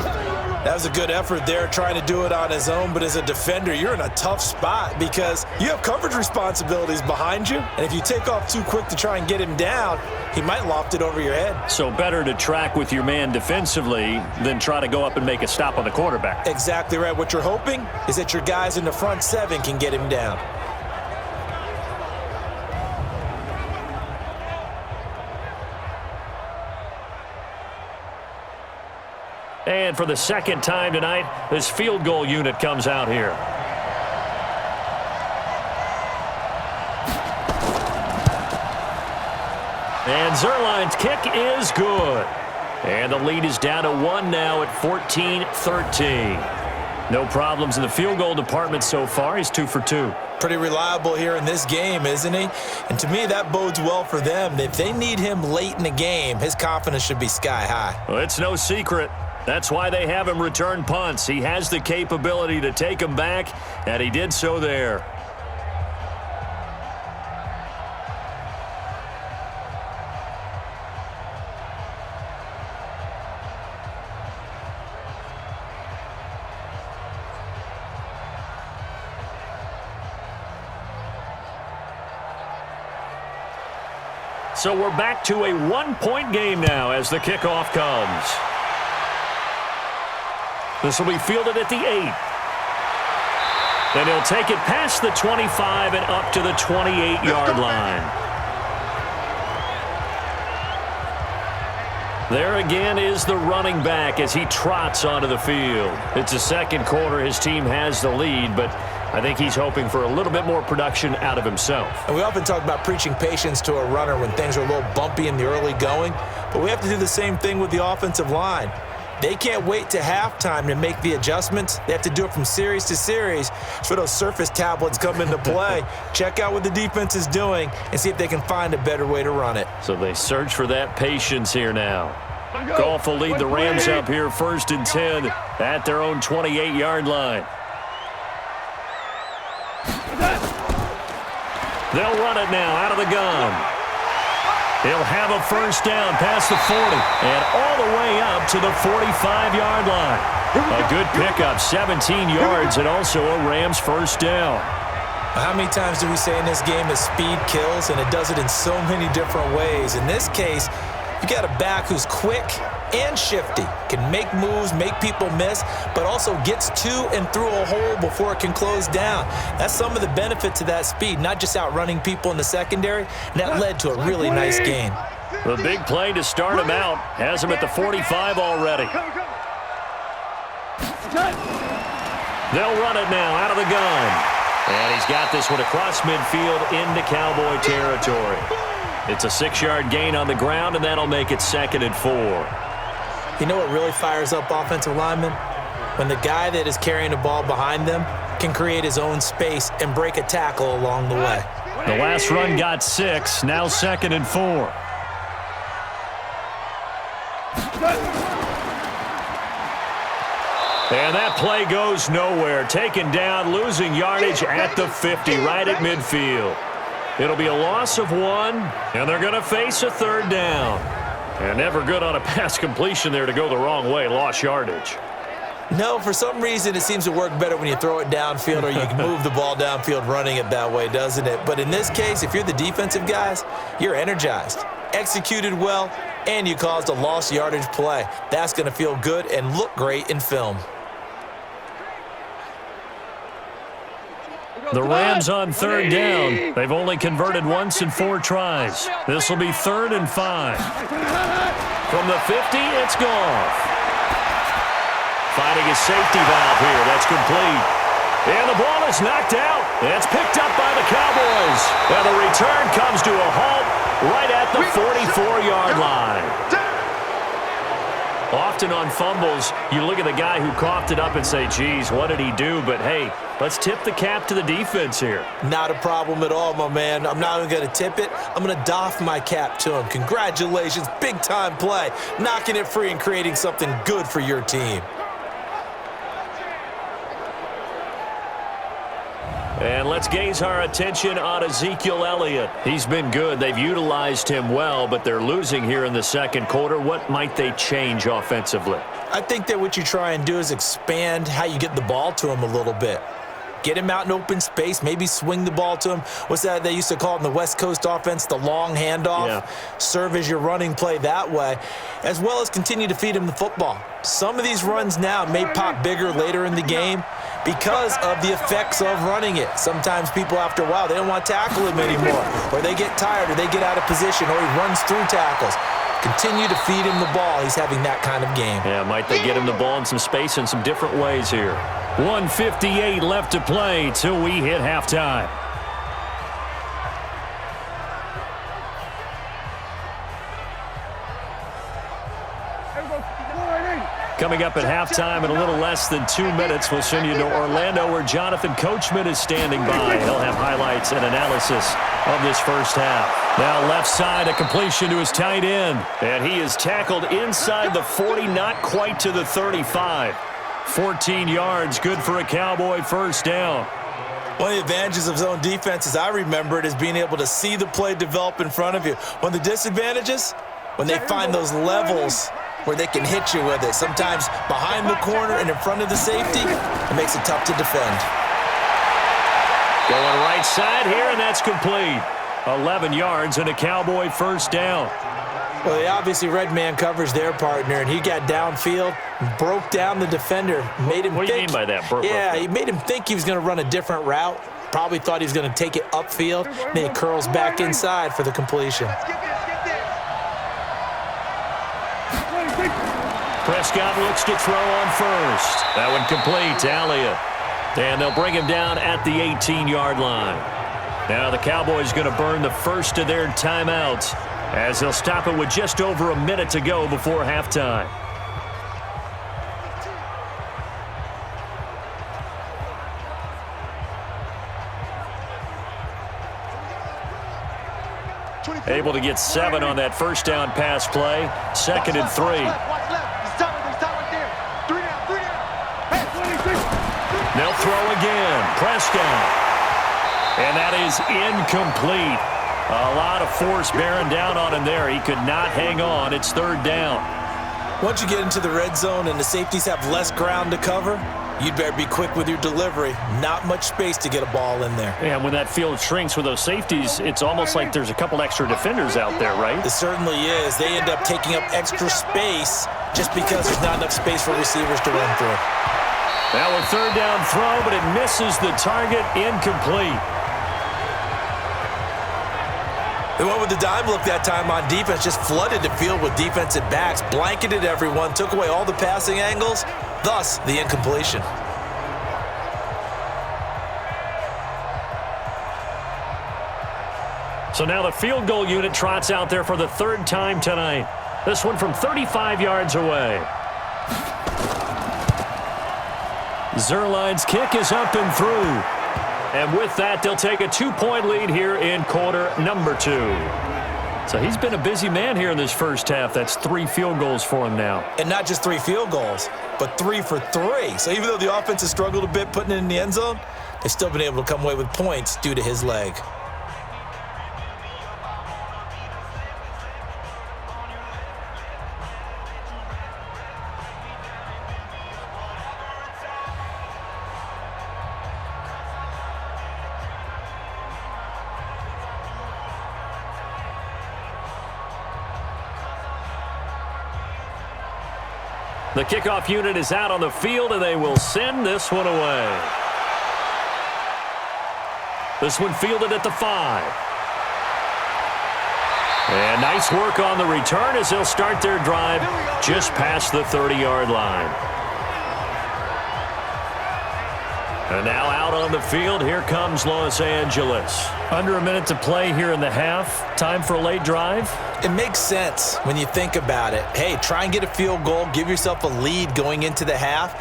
That was a good effort there, trying to do it on his own, but as a defender, you're in a tough spot because you have coverage responsibilities behind you, and if you take off too quick to try and get him down, he might loft it over your head. So better to track with your man defensively than try to go up and make a stop on the quarterback. Exactly right. What you're hoping is that your guys in the front seven can get him down. And for the second time tonight, this field goal unit comes out here. And Zerline's kick is good. And the lead is down to 1 now at 14-13. No problems in the field goal department so far. He's 2 for 2. Pretty reliable here in this game, isn't he? And to me, that bodes well for them. If they need him late in the game, his confidence should be sky high. Well, it's no secret. That's why they have him return punts. He has the capability to take them back, and he did so there. So we're back to a 1-point game now as the kickoff comes. This will be fielded at the 8. Then he'll take it past the 25 and up to the 28-yard line. There again is the running back as he trots onto the field. It's the second quarter. His team has the lead, but I think he's hoping for a little bit more production out of himself. And we often talk about preaching patience to a runner when things are a little bumpy in the early going, but we have to do the same thing with the offensive line. They can't wait to halftime to make the adjustments. They have to do it from series to series so those surface tablets come into play. Check out what the defense is doing and see if they can find a better way to run it. So they search for that patience here now. Goff will lead the Rams up here 1st and 10 at their own 28-yard line. They'll run it now out of the gun. He'll have a first down past the 40 and all the way up to the 45-yard line. A good pickup, 17 yards, and also a Rams first down. How many times do we say in this game that speed kills, and it does it in so many different ways? In this case, you got a back who's quick and shifty, can make moves, make people miss, but also gets to and through a hole before it can close down. That's some of the benefits of that speed, not just outrunning people in the secondary, and that led to a really nice gain. The big play to start him out has him at the 45 already. They'll run it now out of the gun. And he's got this one across midfield into Cowboy territory. It's a 6-yard gain on the ground, and that'll make it 2nd and 4. You know what really fires up offensive linemen? When the guy that is carrying the ball behind them can create his own space and break a tackle along the way. The last run got 6, now 2nd and 4. And that play goes nowhere. Taken down, losing yardage at the 50, right at midfield. It'll be a loss of 1, and they're going to face a 3rd down. And never good on a pass completion there to go the wrong way. Lost yardage. No, for some reason, it seems to work better when you throw it downfield or you can move the ball downfield running it that way, doesn't it? But in this case, if you're the defensive guys, you're energized, executed well, and you caused a lost yardage play. That's going to feel good and look great in film. The Rams on 3rd down. They've only converted once in 4 tries. This will be 3rd and 5. From the 50, it's Goff. Finding a safety valve here. That's complete. And the ball is knocked out. It's picked up by the Cowboys. And the return comes to a halt right at the 44-yard line. Often on fumbles, you look at the guy who coughed it up and say, geez, what did he do? But, hey, let's tip the cap to the defense here. Not a problem at all, my man. I'm not even going to tip it. I'm going to doff my cap to him. Congratulations, big-time play. Knocking it free and creating something good for your team. And let's gaze our attention on Ezekiel Elliott. He's been good. They've utilized him well, but they're losing here in the second quarter. What might they change offensively? I think that what you try and do is expand how you get the ball to him a little bit. Get him out in open space, maybe swing the ball to him. What's that they used to call it in the West Coast offense, the long handoff? Yeah. Serve as your running play that way, as well as continue to feed him the football. Some of these runs now may pop bigger later in the game because of the effects of running it. Sometimes people, after a while, they don't want to tackle him anymore, or they get tired, or they get out of position, or he runs through tackles. Continue to feed him the ball. He's having that kind of game. Yeah, might they get him the ball in some space in some different ways here. 1:58 left to play till we hit halftime. Coming up at halftime in a little less than 2 minutes, we'll send you to Orlando where Jonathan Coachman is standing by. He'll have highlights and analysis of this first half. Now left side, a completion to his tight end. And he is tackled inside the 40, not quite to the 35. 14 yards, good for a Cowboy first down. One of the advantages of zone defense, as I remember it, is being able to see the play develop in front of you. One of the disadvantages, when they find those levels where they can hit you with it, sometimes behind the corner and in front of the safety, it makes it tough to defend. Going right side here, and that's complete. 11 yards and a Cowboy first down. Well, they obviously read man coverage their partner, and he got downfield, broke down the defender, made him What do you mean by that? He made him think he was going to run a different route. Probably thought he was going to take it upfield. Then he curls back inside for the completion. Prescott looks to throw on first. That one complete to Elliott. And they'll bring him down at the 18-yard line. Now the Cowboys going to burn the first of their timeouts as they'll stop it with just over a minute to go before halftime. Able to get 7 on that first down pass play. Second and 3. They'll throw again. Prescott. And that is incomplete. A lot of force bearing down on him there. He could not hang on. It's third down. Once you get into the red zone and the safeties have less ground to cover, you'd better be quick with your delivery. Not much space to get a ball in there. And when that field shrinks with those safeties, it's almost like there's a couple extra defenders out there, right? It certainly is. They end up taking up extra space just because there's not enough space for receivers to run through. Now a third down throw, but it misses the target. Incomplete. They went with the dime look that time on defense, just flooded the field with defensive backs, blanketed everyone, took away all the passing angles, thus the incompletion. So now the field goal unit trots out there for the third time tonight. This one from 35 yards away. Zerline's kick is up and through. And with that, they'll take a 2-point lead here in quarter number 2. So he's been a busy man here in this first half. That's 3 field goals for him now. And not just 3 field goals, but 3 for 3. So even though the offense has struggled a bit putting it in the end zone, they've still been able to come away with points due to his leg. The kickoff unit is out on the field, and they will send this one away. This one fielded at the 5. And nice work on the return as they'll start their drive just past the 30-yard line. And now out on the field, here comes Los Angeles. Under a minute to play here in the half. Time for a late drive. It makes sense when you think about it. Hey, try and get a field goal, give yourself a lead going into the half.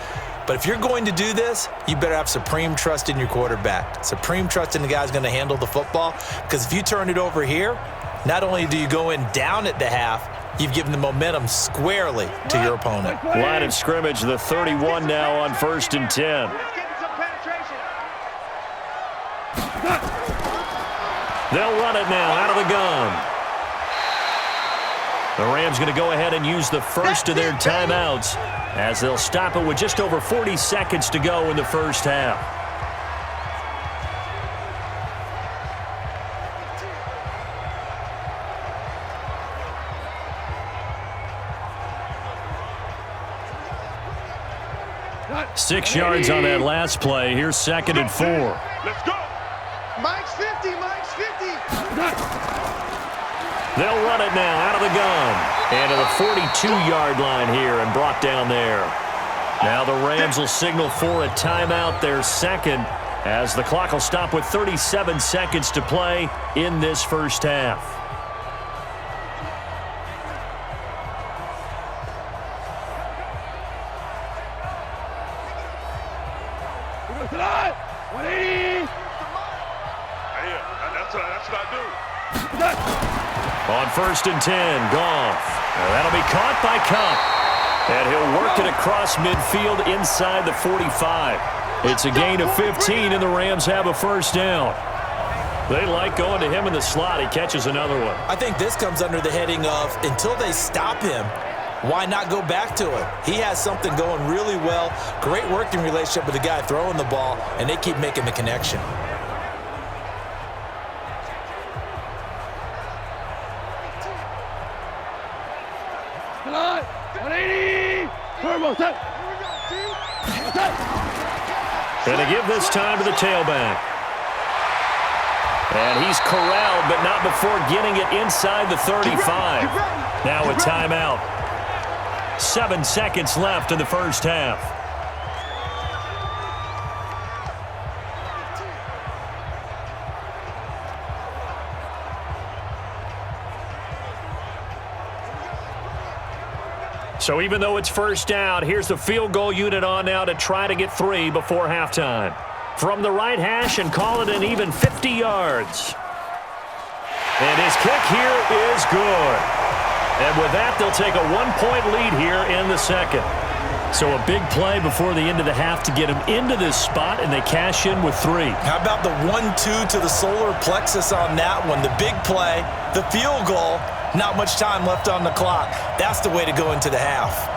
But if you're going to do this, you better have supreme trust in your quarterback. Supreme trust in the guy who's going to handle the football. Because if you turn it over here, not only do you go in down at the half, you've given the momentum squarely to your opponent. Line of scrimmage, the 31 now on 1st and 10. They'll run it now out of the gun. The Rams going to go ahead and use the first of their timeouts as they'll stop it with just over 40 seconds to go in the first half. What? 6 yards on that last play. Here's 2nd and 4. Let's go. Mike's 50, Mike's 50. They'll run it now out of the gun. And to the 42-yard line here and brought down there. Now the Rams will signal for a timeout, their second, as the clock will stop with 37 seconds to play in this first half. Tonight, 180. That's what I do. On 1st and 10, Goff. That'll be caught by Cup. And he'll work it across midfield inside the 45. It's a gain of 15, and the Rams have a first down. They like going to him in the slot. He catches another one. I think this comes under the heading of until they stop him, why not go back to it? He has something going really well. Great working relationship with the guy throwing the ball, and they keep making the connection. Tonight, 180. Turbo set. And they give this time to the tailback. And he's corralled, but not before getting it inside the 35. Now a timeout. 7 seconds left in the first half. So even though it's first down, here's the field goal unit on now to try to get 3 before halftime. From the right hash and call it an even 50 yards. And his kick here is good. And with that, they'll take a 1-point lead here in the second. So a big play before the end of the half to get him into this spot, and they cash in with 3. How about the 1-2 to the solar plexus on that one? The big play, the field goal, not much time left on the clock. That's the way to go into the half.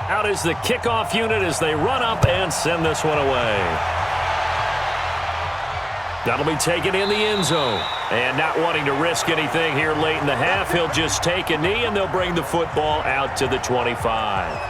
Out is the kickoff unit as they run up and send this one away. That'll be taken in the end zone. And not wanting to risk anything here late in the half, he'll just take a knee, and they'll bring the football out to the 25.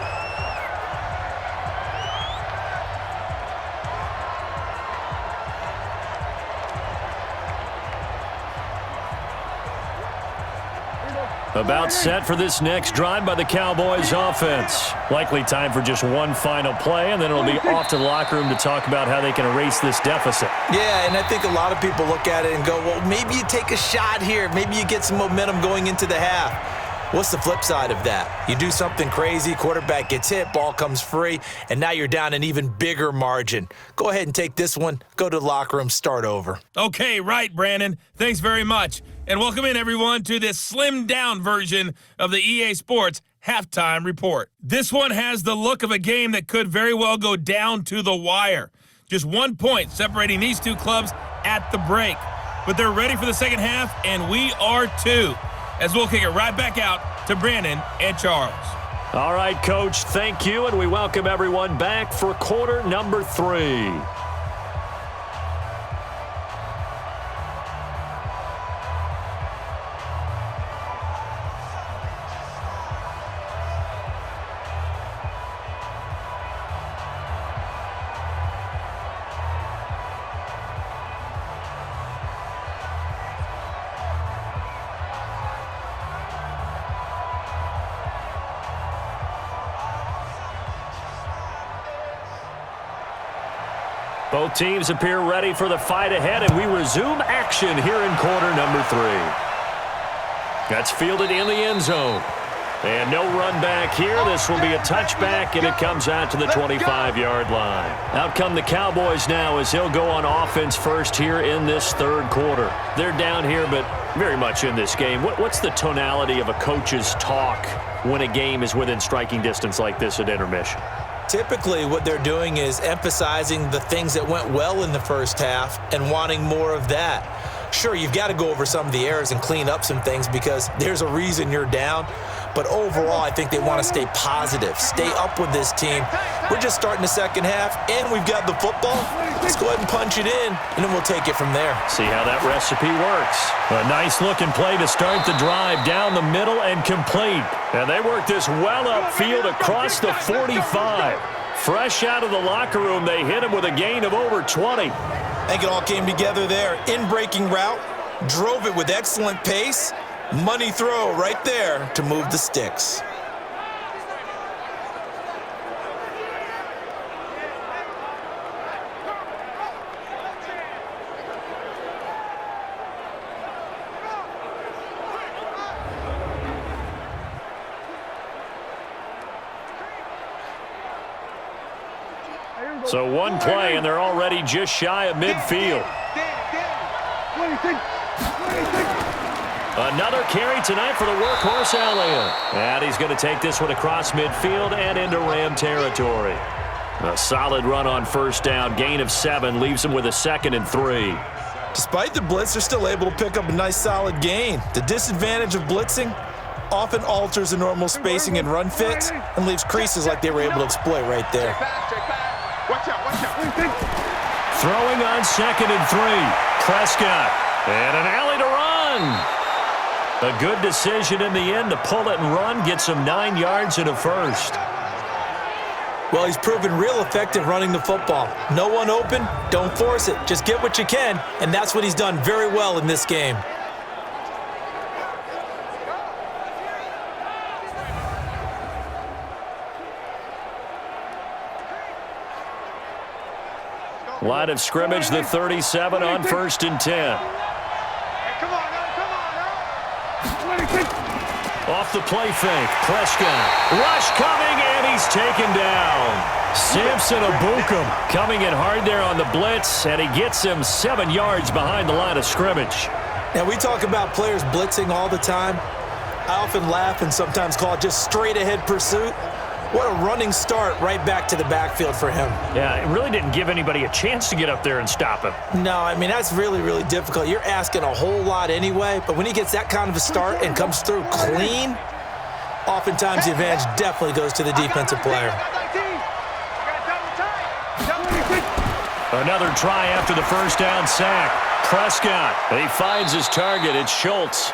About set for this next drive by the Cowboys offense. Likely time for just one final play, and then it'll be off to the locker room to talk about how they can erase this deficit. Yeah, and I think a lot of people look at it and go, well, maybe you take a shot here. Maybe you get some momentum going into the half. What's the flip side of that? You do something crazy, quarterback gets hit, ball comes free, and now you're down an even bigger margin. Go ahead and take this one, go to the locker room, start over. Okay, right, Brandon. Thanks very much. And welcome in, everyone, to this slimmed-down version of the EA Sports Halftime Report. This one has the look of a game that could very well go down to the wire. Just 1 point separating these two clubs at the break. But they're ready for the second half, and we are too, as we'll kick it right back out to Brandon and Charles. All right, Coach, thank you, and we welcome everyone back for quarter number 3. Both teams appear ready for the fight ahead, and we resume action here in quarter number 3. That's fielded in the end zone. And no run back here. This will be a touchback, and it comes out to the 25-yard line. Out come the Cowboys now as he'll go on offense first here in this third quarter. They're down here, but very much in this game. What's the tonality of a coach's talk when a game is within striking distance like this at intermission? Typically, what they're doing is emphasizing the things that went well in the first half and wanting more of that. Sure, you've got to go over some of the errors and clean up some things because there's a reason you're down. But overall, I think they want to stay positive, stay up with this team. We're just starting the second half, and we've got the football. Let's go ahead and punch it in, and then we'll take it from there. See how that recipe works. A nice-looking play to start the drive down the middle and complete. And they work this well upfield across the 45. Fresh out of the locker room, they hit him with a gain of over 20. I think it all came together there. In-breaking route, drove it with excellent pace. Money throw right there to move the sticks. So one play, and they're already just shy of midfield. Another carry tonight for the workhorse Elliott. And he's going to take this one across midfield and into Ram territory. A solid run on first down. Gain of 7 leaves him with a 2nd and 3. Despite the blitz, they're still able to pick up a nice solid gain. The disadvantage of blitzing often alters the normal spacing and run fits and leaves creases like they were able to exploit right there. Watch out, watch out. Throwing on 2nd and 3. Prescott. And an alley to run. A good decision in the end to pull it and run. Gets him 9 yards and a first. Well, he's proven real effective running the football. No one open, don't force it. Just get what you can, and that's what he's done very well in this game. Line of scrimmage, the 37 on 1st and 10. Hey, come on, Off the play fake, Prescott. Rush coming, and he's taken down. Samson Abukum coming in hard there on the blitz, and he gets him 7 yards behind the line of scrimmage. Now, we talk about players blitzing all the time. I often laugh and sometimes call it just straight-ahead pursuit. What a running start right back to the backfield for him. Yeah, it really didn't give anybody a chance to get up there and stop him. No, I mean, that's really, really difficult. You're asking a whole lot anyway, but when he gets that kind of a start and comes through clean, oftentimes the advantage definitely goes to the defensive player. Another try after the first down sack. Prescott, he finds his target. It's Schultz.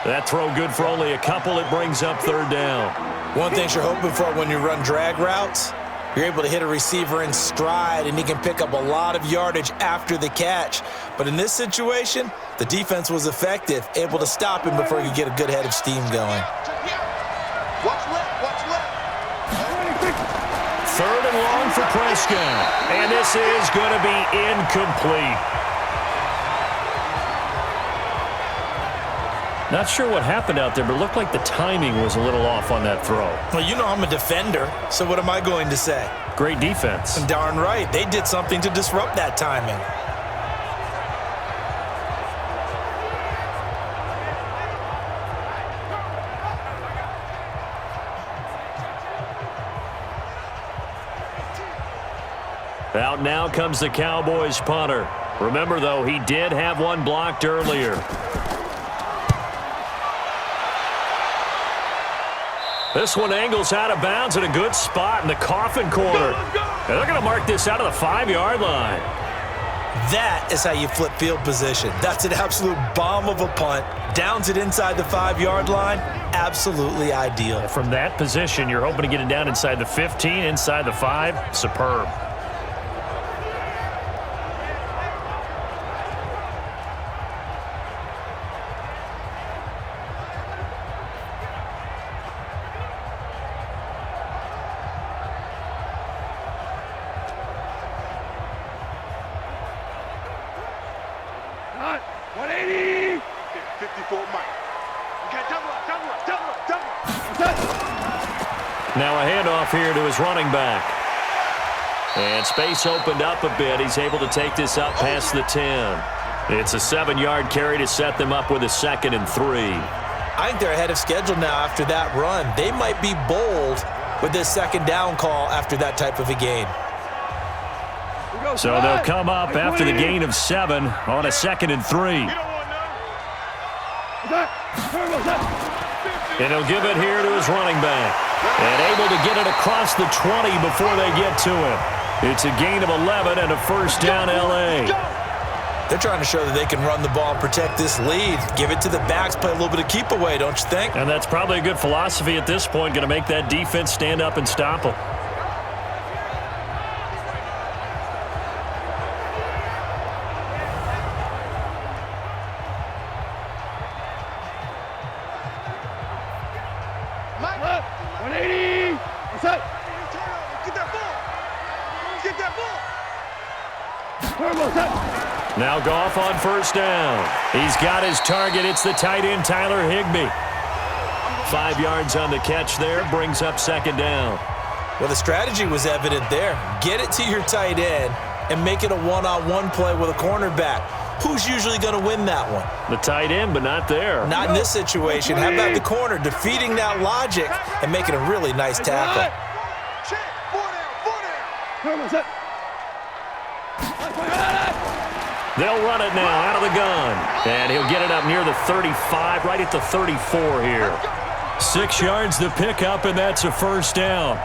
That throw good for only a couple. It brings up 3rd down. One thing you're hoping for when you run drag routes, you're able to hit a receiver in stride, and he can pick up a lot of yardage after the catch. But in this situation, the defense was effective, able to stop him before he could get a good head of steam going. Watch left, watch left. 3rd and long for Prescott. And this is going to be incomplete. Not sure what happened out there, but it looked like the timing was a little off on that throw. Well, you know I'm a defender, so what am I going to say? Great defense. Darn right. They did something to disrupt that timing. Out now comes the Cowboys punter. Remember, though, he did have one blocked earlier. This one angles out of bounds in a good spot in the coffin corner. And they're going to mark this out of the 5-yard line. That is how you flip field position. That's an absolute bomb of a punt. Downs it inside the 5-yard line. Absolutely ideal. From that position, you're hoping to get it down inside the 15, inside the 5. Superb. Now a handoff here to his running back. And space opened up a bit. He's able to take this up past the 10. It's a 7-yard carry to set them up with a 2nd and 3. I think they're ahead of schedule now after that run. They might be bold with this 2nd down call after that type of a gain. So they'll come up after the gain of 7 on a 2nd and 3. And he'll give it here to his running back. And able to get it across the 20 before they get to him. It's a gain of 11 and a 1st down L.A. They're trying to show that they can run the ball and protect this lead. Give it to the backs, play a little bit of keep away, don't you think? And that's probably a good philosophy at this point, going to make that defense stand up and stop them. Now Goff on 1st down. He's got his target. It's the tight end, Tyler Higbee. 5 yards on the catch there. Brings up 2nd down. Well, the strategy was evident there. Get it to your tight end and make it a one-on-one play with a cornerback. Who's usually going to win that one? The tight end, but not there. Not in this situation. How about the corner defeating that logic and making a really nice tackle? They'll run it now out of the gun. And he'll get it up near the 35, right at the 34 here. 6 yards the pickup, and that's a 1st down.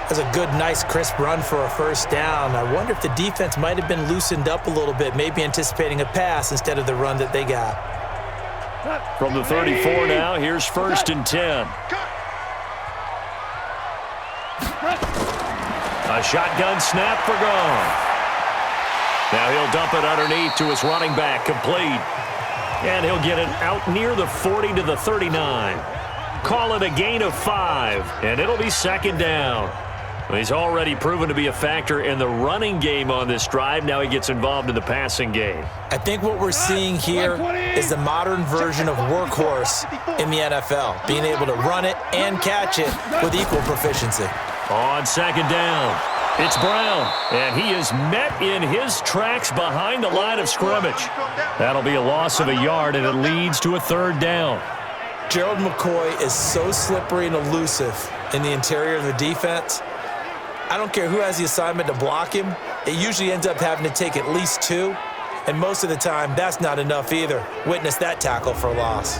That's a good, nice, crisp run for a 1st down. I wonder if the defense might have been loosened up a little bit, maybe anticipating a pass instead of the run that they got. From the 34 now, here's 1st and 10. A shotgun snap for Goff. Now he'll dump it underneath to his running back, complete. And he'll get it out near the 40 to the 39. Call it a gain of 5, and it'll be 2nd down. He's already proven to be a factor in the running game on this drive. Now he gets involved in the passing game. I think what we're seeing here is the modern version of workhorse in the NFL, being able to run it and catch it with equal proficiency. On 2nd down, it's Brown, and he is met in his tracks behind the line of scrimmage. That'll be a loss of a yard, and it leads to a 3rd down. Gerald McCoy is so slippery and elusive in the interior of the defense. I don't care who has the assignment to block him. It usually ends up having to take at least 2, and most of the time, that's not enough either. Witness that tackle for a loss.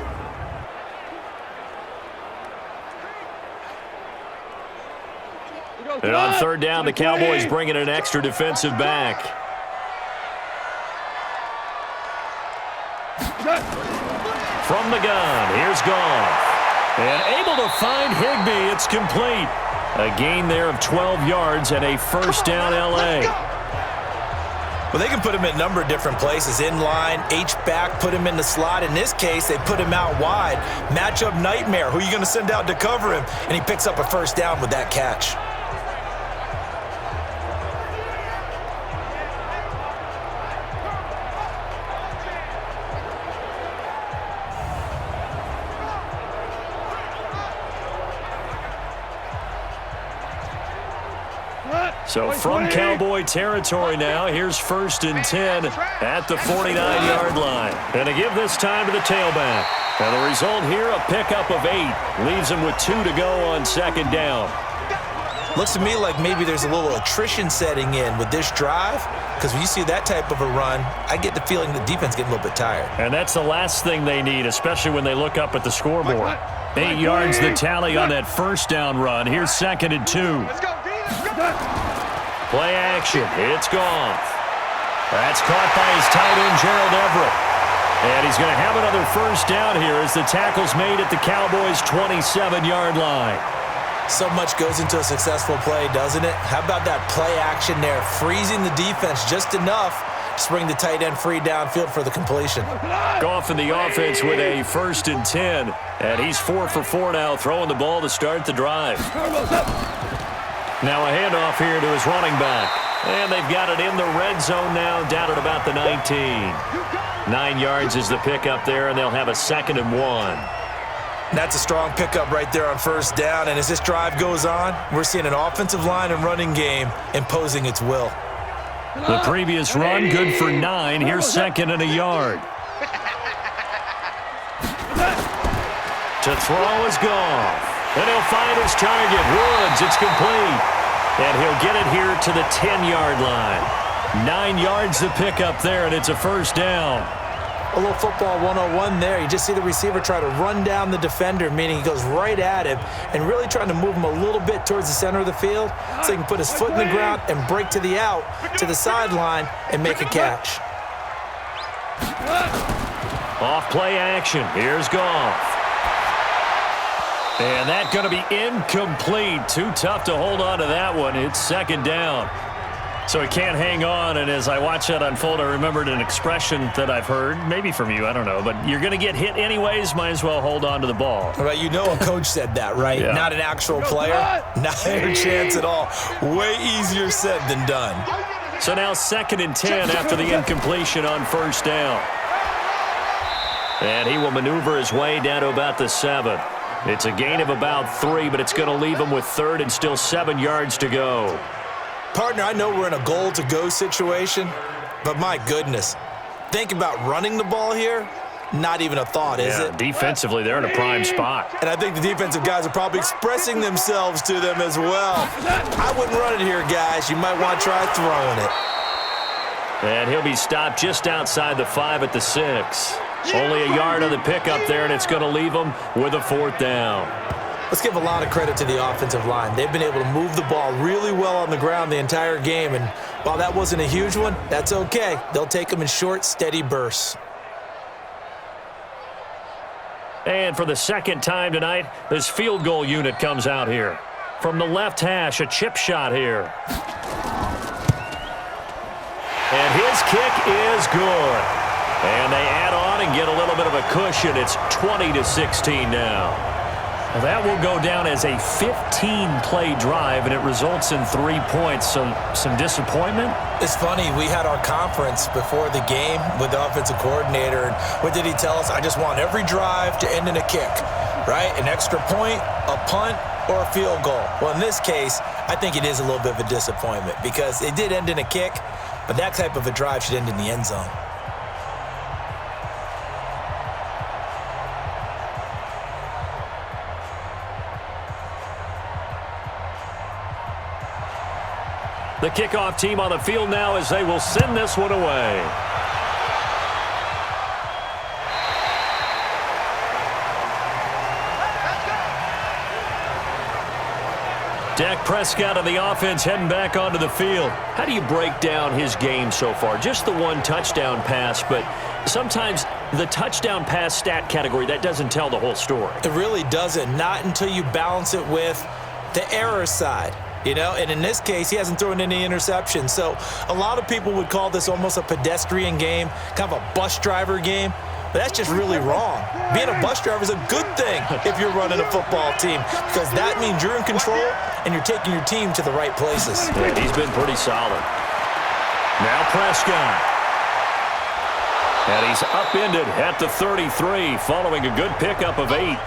And on 3rd down, the Cowboys bring in an extra defensive back. From the gun, here's Goff. And able to find Higbee, it's complete. A gain there of 12 yards and a 1st down L.A. Well, they can put him in a number of different places. In line, H-back, put him in the slot. In this case, they put him out wide. Matchup nightmare. Who are you going to send out to cover him? And he picks up a 1st down with that catch. So from Cowboy territory now, here's 1st and 10 at the 49-yard line. And to give this time to the tailback. And the result here, a pickup of 8. Leaves him with 2 to go on 2nd down. Looks to me like maybe there's a little attrition setting in with this drive, because when you see that type of a run, I get the feeling the defense getting a little bit tired. And that's the last thing they need, especially when they look up at the scoreboard. 8 yards the tally on that 1st down run. Here's 2nd and 2. Play action. It's Goff. That's caught by his tight end, Gerald Everett. And he's going to have another 1st down here as the tackle's made at the Cowboys' 27-yard line. So much goes into a successful play, doesn't it? How about that play action there, freezing the defense just enough to bring the tight end free downfield for the completion. Goff in the offense with a 1st and 10. And he's 4 for 4 now, throwing the ball to start the drive. Now a handoff here to his running back. And they've got it in the red zone now, down at about the 19. 9 yards is the pickup there, and they'll have a 2nd and 1. That's a strong pickup right there on first down, and as this drive goes on, we're seeing an offensive line and running game imposing its will. The previous run, good for 9. Here's second and a yard. To throw is Goff. And he'll find his target. Woods, it's complete. And he'll get it here to the 10-yard line. 9 yards to pick up there, and it's a first down. A little football 101 there. You just see the receiver try to run down the defender, meaning he goes right at him and really trying to move him a little bit towards the center of the field so he can put his foot in the ground and break to the out, to the sideline, and make a catch. Off play action. Here's Goff. And that's going to be incomplete. Too tough to hold on to that one. It's second down. So he can't hang on, and as I watch that unfold, I remembered an expression that I've heard, maybe from you, I don't know, but you're going to get hit anyways, might as well hold on to the ball. Right, you know a coach said that, right? Yeah. Not an actual player. Not a chance at all. Way easier said than done. So now second and 10 after the incompletion on first down. And he will maneuver his way down to about the 7. It's a gain of about 3, but it's going to leave him with third and still 7 yards to go. Partner, I know we're in a goal-to-go situation, but my goodness, think about running the ball here. Not even a thought, is it? Defensively, they're in a prime spot. And I think the defensive guys are probably expressing themselves to them as well. I wouldn't run it here, guys. You might want to try throwing it. And he'll be stopped just outside the 5 at the 6. Only a yard on the pickup there, and it's going to leave him with a fourth down. Let's give a lot of credit to the offensive line. They've been able to move the ball really well on the ground the entire game, and while that wasn't a huge one, that's okay. They'll take them in short, steady bursts. And for the second time tonight, this field goal unit comes out here. From the left hash, a chip shot here. And his kick is good. And they add on and get a little bit of a cushion. It's 20-16 now. Well, that will go down as a 15-play drive, and it results in 3 points. So some disappointment? It's funny. We had our conference before the game with the offensive coordinator. And what did he tell us? I just want every drive to end in a kick, right? An extra point, a punt, or a field goal. Well, in this case, I think it is a little bit of a disappointment because it did end in a kick, but that type of a drive should end in the end zone. The kickoff team on the field now as they will send this one away. Dak Prescott of the offense heading back onto the field. How do you break down his game so far? Just the one touchdown pass, but sometimes the touchdown pass stat category, that doesn't tell the whole story. It really doesn't. Not until you balance it with the error side. You know, and in this case, he hasn't thrown any interceptions. So a lot of people would call this almost a pedestrian game, kind of a bus driver game. But that's just really wrong. Being a bus driver is a good thing if you're running a football team because that means you're in control and you're taking your team to the right places. Yeah, he's been pretty solid. Now Prescott. And he's upended at the 33 following a good pickup of 8.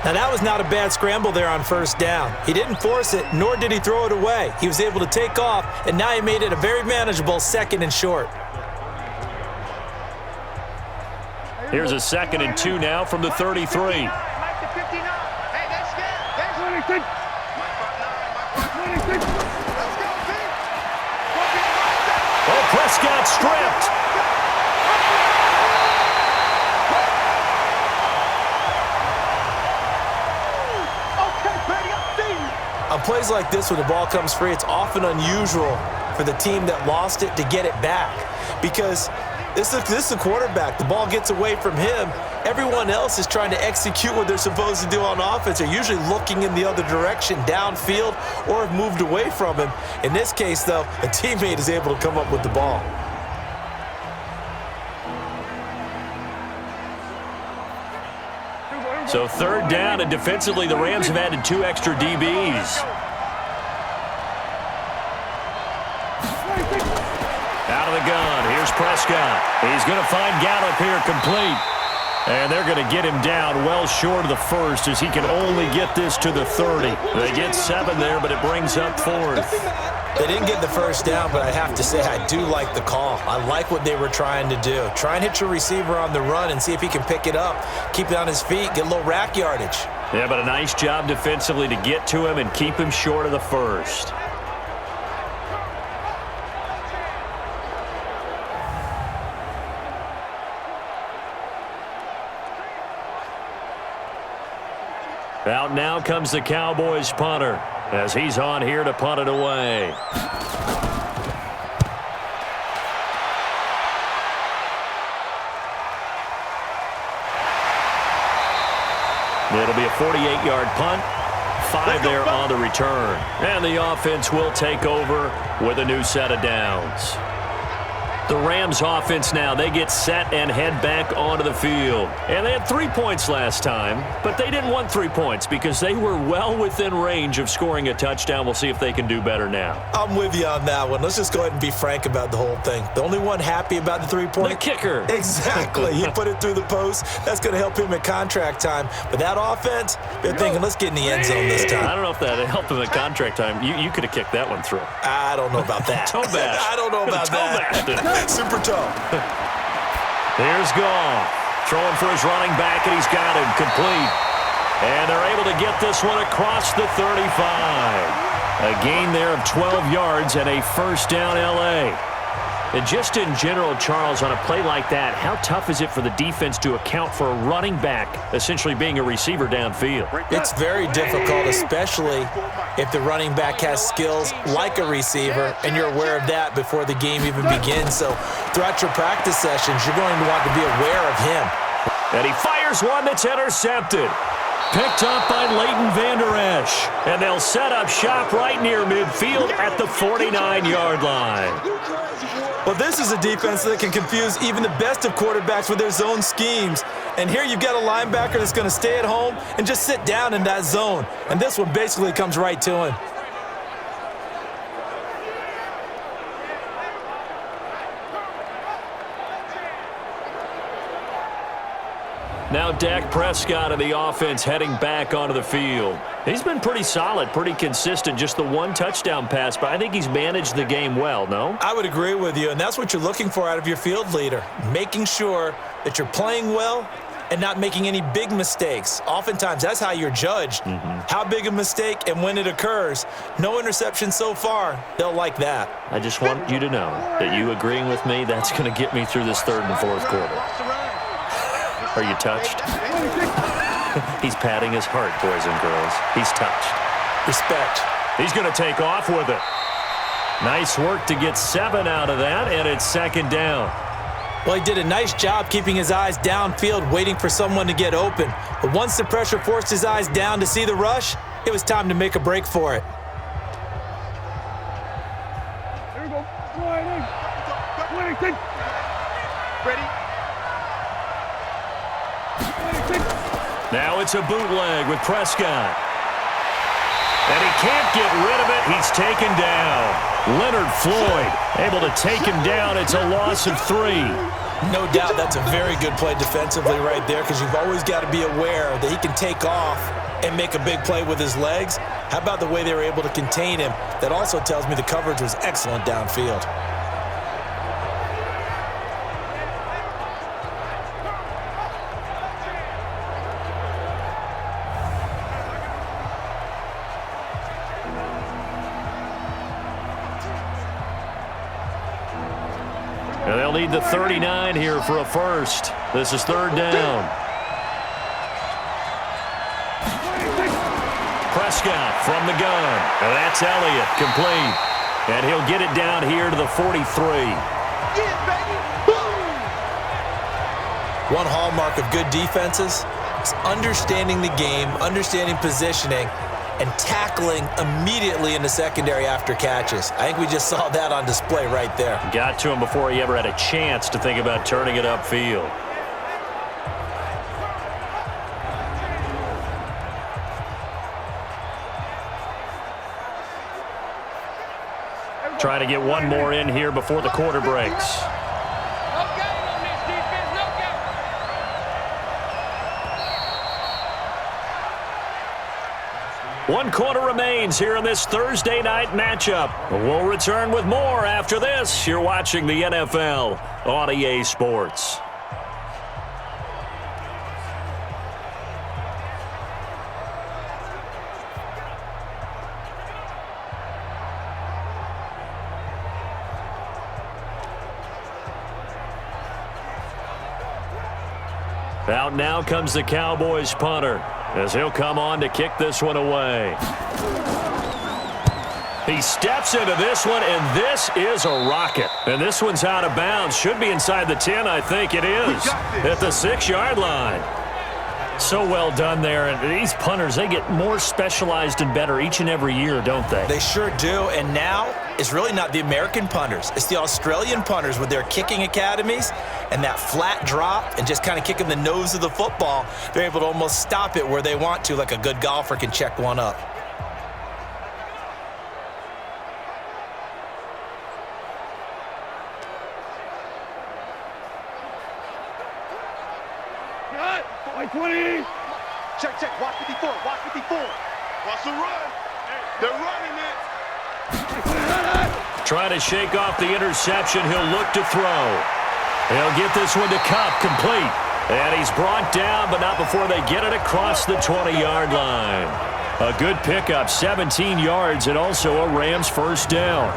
Now, that was not a bad scramble there on first down. He didn't force it, nor did he throw it away. He was able to take off, and now he made it a very manageable second and short. Here's a 2nd and 2 now from the 33. Hey, that's good. Oh, Prescott stripped. On plays like this, when the ball comes free, it's often unusual for the team that lost it to get it back because this is the quarterback. The ball gets away from him. Everyone else is trying to execute what they're supposed to do on offense. They're usually looking in the other direction, downfield, or have moved away from him. In this case, though, a teammate is able to come up with the ball. So third down, and defensively, the Rams have added 2 extra DBs. Out of the gun, here's Prescott. He's going to find Gallup here complete. And they're going to get him down well short of the first as he can only get this to the 30. They get 7 there, but it brings up 4th. They didn't get the first down, but I have to say I do like the call. I like what they were trying to do. Try and hit your receiver on the run and see if he can pick it up, keep it on his feet, get a little rack yardage. Yeah, but a nice job defensively to get to him and keep him short of the first. Out now comes the Cowboys punter as he's on here to punt it away. It'll be a 48-yard punt. 5 there on the return. And the offense will take over with a new set of downs. The Rams offense now, they get set and head back onto the field. And they had 3 points last time, but they didn't want 3 points because they were well within range of scoring a touchdown. We'll see if they can do better now. I'm with you on that one. Let's just go ahead and be frank about the whole thing. The only one happy about the 3-point? The kicker. Exactly. He put it through the post. That's going to help him at contract time. But that offense, they're thinking, let's get in the end zone this time. I don't know if that helped him at contract time. You could have kicked that one through. I don't know about that. Toe bash. I don't know about that. Super toe. Here's Goff. Throwing for his running back, and he's got him complete. And they're able to get this one across the 35. A gain there of 12 yards and a first down L.A. And just in general, Charles, on a play like that, how tough is it for the defense to account for a running back essentially being a receiver downfield? It's very difficult, especially if the running back has skills like a receiver, and you're aware of that before the game even begins. So throughout your practice sessions, you're going to want to be aware of him. And he fires one that's intercepted. Picked up by Leighton Vander Esch. And they'll set up shop right near midfield at the 49-yard line. Well, this is a defense that can confuse even the best of quarterbacks with their zone schemes. And here you've got a linebacker that's going to stay at home and just sit down in that zone. And this one basically comes right to him. Now Dak Prescott of the offense heading back onto the field. He's been pretty solid, pretty consistent, just the one touchdown pass, but I think he's managed the game well, no? I would agree with you, and that's what you're looking for out of your field leader, making sure that you're playing well and not making any big mistakes. Oftentimes, that's how you're judged. How big a mistake and when it occurs. No interception so far. They'll like that. I just want you to know that you agreeing with me, that's going to get me through this third and fourth quarter. Are you touched? He's patting his heart, boys and girls. He's touched. Respect. He's going to take off with it. Nice work to get 7 out of that, and it's second down. Well, he did a nice job keeping his eyes downfield, waiting for someone to get open. But once the pressure forced his eyes down to see the rush, it was time to make a break for it. Here we go. Ready? Now it's a bootleg with Prescott. And he can't get rid of it. He's taken down. Leonard Floyd able to take him down. It's a loss of 3. No doubt that's a very good play defensively right there, because you've always got to be aware that he can take off and make a big play with his legs. How about the way they were able to contain him? That also tells me the coverage was excellent downfield. And they'll need the 39 here for a first. This is third down. Prescott from the gun. And that's Elliott, complete. And he'll get it down here to the 43. One hallmark of good defenses is understanding the game, understanding positioning, and tackling immediately in the secondary after catches. I think we just saw that on display right there. Got to him before he ever had a chance to think about turning it upfield. Trying to get one more in here before the quarter breaks. 1 quarter remains here in this Thursday night matchup. We'll return with more after this. You're watching the NFL on EA Sports. Out now comes the Cowboys punter as he'll come on to kick this one away. He steps into this one, and this is a rocket. And this one's out of bounds. Should be inside the 10, I think it is, at the 6-yard line. So well done there. And these punters, they get more specialized and better each and every year, don't they? They sure do. And now it's really not the American punters. It's the Australian punters with their kicking academies and that flat drop and just kind of kicking the nose of the football. They're able to almost stop it where they want to, like a good golfer can check one up. Cut. 20. Check. Watch 54. Watch 54. Watch the run. They're running it. Trying to shake off the interception. He'll look to throw. He'll get this one to Cup, complete. And he's brought down, but not before they get it across the 20-yard line. A good pickup, 17 yards, and also a Rams first down.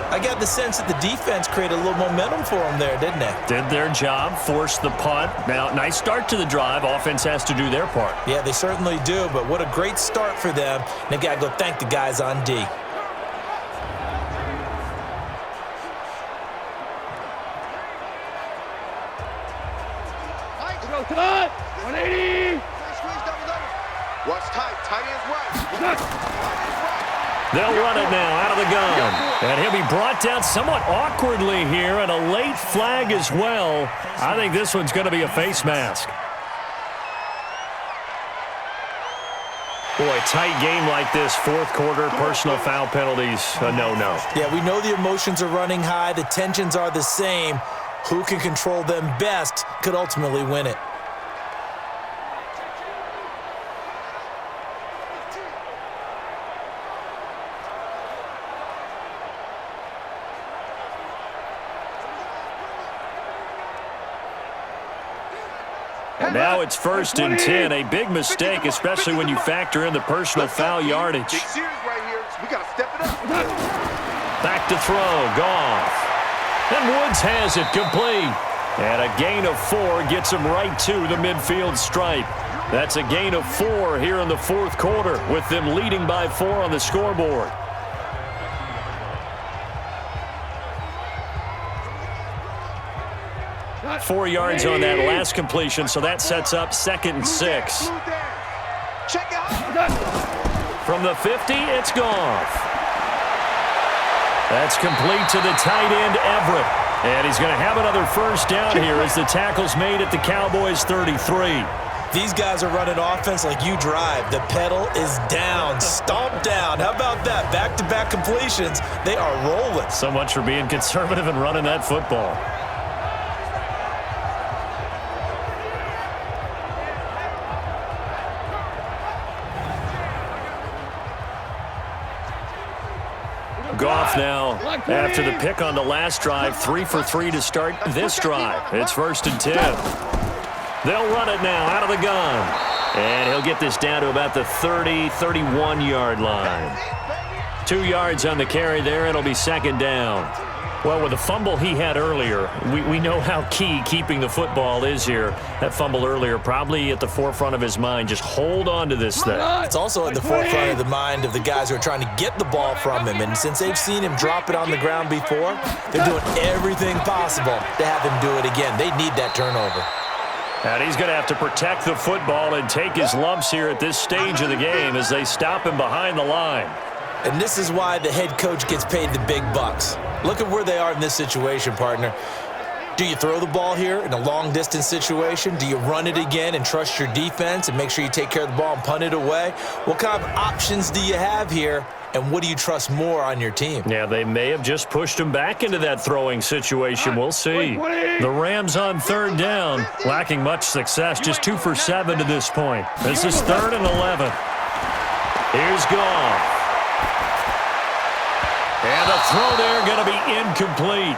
I got the sense that the defense created a little momentum for them there, didn't they? Did their job, forced the punt. Now, nice start to the drive. Offense has to do their part. Yeah, they certainly do, but what a great start for them. And they got to go thank the guys on D. Cut. 180. Watch tight. Tight ends right. They'll run it now out of the gun. And he'll be brought down somewhat awkwardly here, and a late flag as well. I think this one's going to be a face mask. Boy, tight game like this, fourth quarter, personal foul penalties, a no-no. Yeah, we know the emotions are running high. The tensions are the same. Who can control them best could ultimately win it. Now it's 1st and 10, a big mistake, especially when you factor in the personal foul yardage. Big series right here. We got to step it up. Back to throw, Goff. And Woods has it, complete. And a gain of 4 gets him right to the midfield stripe. That's a gain of 4 here in the fourth quarter, with them leading by 4 on the scoreboard. Cut. 4 yards on that last completion, so that sets up 2nd and 6. Check out. Cut. From the 50, it's Goff. That's complete to the tight end, Everett. And he's going to have another first down here as the tackle's made at the Cowboys' 33. These guys are running offense like you drive. The pedal is down, stomp down. How about that? Back-to-back completions. They are rolling. So much for being conservative and running that football. Goff now, after the pick on the last drive, 3 for 3 to start this drive. It's 1st and 10. They'll run it now out of the gun. And he'll get this down to about the 30, 31-yard line. 2 yards on the carry there. It'll be 2nd down. Well, with the fumble he had earlier, we know how key keeping the football is here. That fumble earlier probably at the forefront of his mind. Just hold on to this thing. It's also at the forefront of the mind of the guys who are trying to get the ball from him. And since they've seen him drop it on the ground before, they're doing everything possible to have him do it again. They need that turnover. And he's going to have to protect the football and take his lumps here at this stage of the game as they stop him behind the line. And this is why the head coach gets paid the big bucks. Look at where they are in this situation, partner. Do you throw the ball here in a long-distance situation? Do you run it again and trust your defense and make sure you take care of the ball and punt it away? What kind of options do you have here, and what do you trust more on your team? Yeah, they may have just pushed him back into that throwing situation. We'll see. The Rams on 3rd down, lacking much success, just 2 for 7 to this point. This is 3rd and 11. Here's Goff. And the throw there going to be incomplete.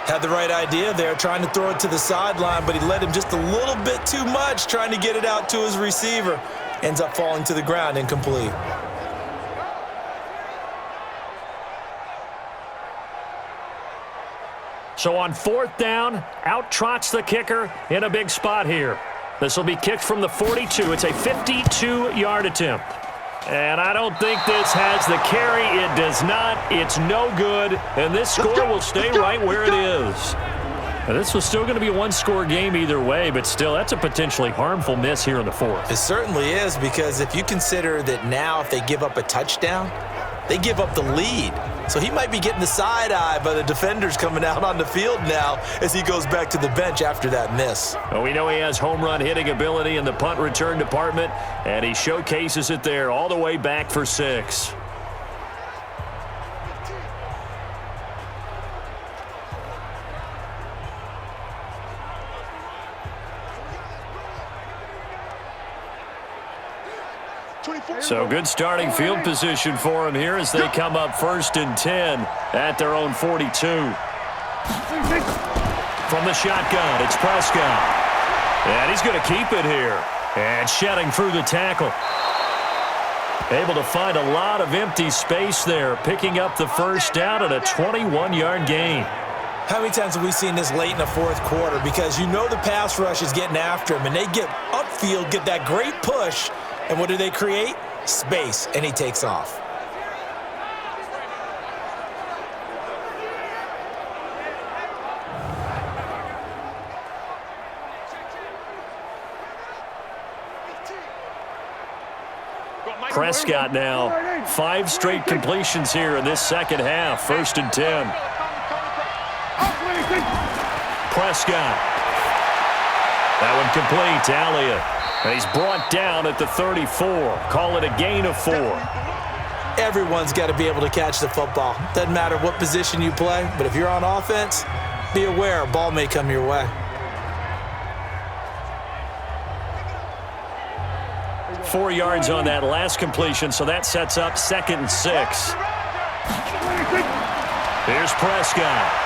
Had the right idea there, trying to throw it to the sideline, but he led him just a little bit too much, trying to get it out to his receiver. Ends up falling to the ground, incomplete. So on 4th down, out trots the kicker in a big spot here. This will be kicked from the 42. It's a 52-yard attempt. And I don't think this has the carry. It does not. It's no good. And this score will stay right where it is. Now, this was still going to be a one-score game either way, but still, that's a potentially harmful miss here in the 4th. It certainly is, because if you consider that now if they give up a touchdown, they give up the lead. So he might be getting the side eye by the defenders coming out on the field now as he goes back to the bench after that miss. Well, we know he has home run hitting ability in the punt return department, and he showcases it there all the way back for 6. So good starting field position for him here as they come up 1st and 10 at their own 42. From the shotgun, it's Prescott. And he's going to keep it here. And shedding through the tackle. Able to find a lot of empty space there, picking up the 1st down at a 21-yard gain. How many times have we seen this late in the 4th quarter? Because you know the pass rush is getting after him, and they get upfield, get that great push, and what do they create? Space, and he takes off. Prescott now, 5 straight completions here in this second half, 1st and 10. Prescott. That one complete to Elliott. He's brought down at the 34. Call it a gain of 4. Everyone's got to be able to catch the football. Doesn't matter what position you play, but if you're on offense, be aware a ball may come your way. 4 yards on that last completion, so that sets up 2nd and 6. Here's Prescott.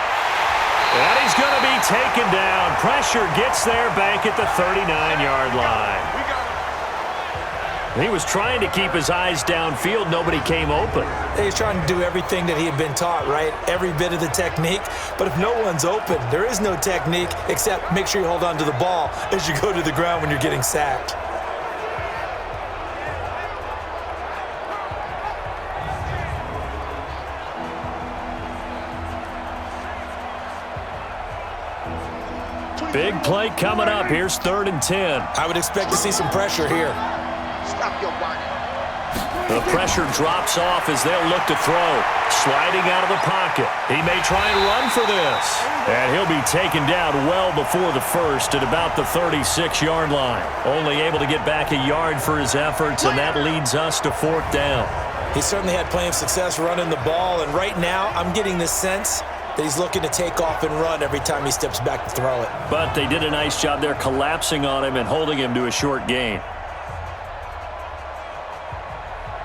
And he's going to be taken down. Pressure gets there back at the 39-yard line. He was trying to keep his eyes downfield. Nobody came open. He's trying to do everything that he had been taught, right? Every bit of the technique. But if no one's open, there is no technique except make sure you hold on to the ball as you go to the ground when you're getting sacked. Big play coming up. Here's 3rd and 10. I would expect to see some pressure here. Stop your whining. The pressure drops off as they'll look to throw. Sliding out of the pocket. He may try and run for this. And he'll be taken down well before the 1st at about the 36-yard line. Only able to get back a yard for his efforts, and that leads us to 4th down. He certainly had plenty of success running the ball, and right now I'm getting the sense that he's looking to take off and run every time he steps back to throw it. But they did a nice job there collapsing on him and holding him to a short gain.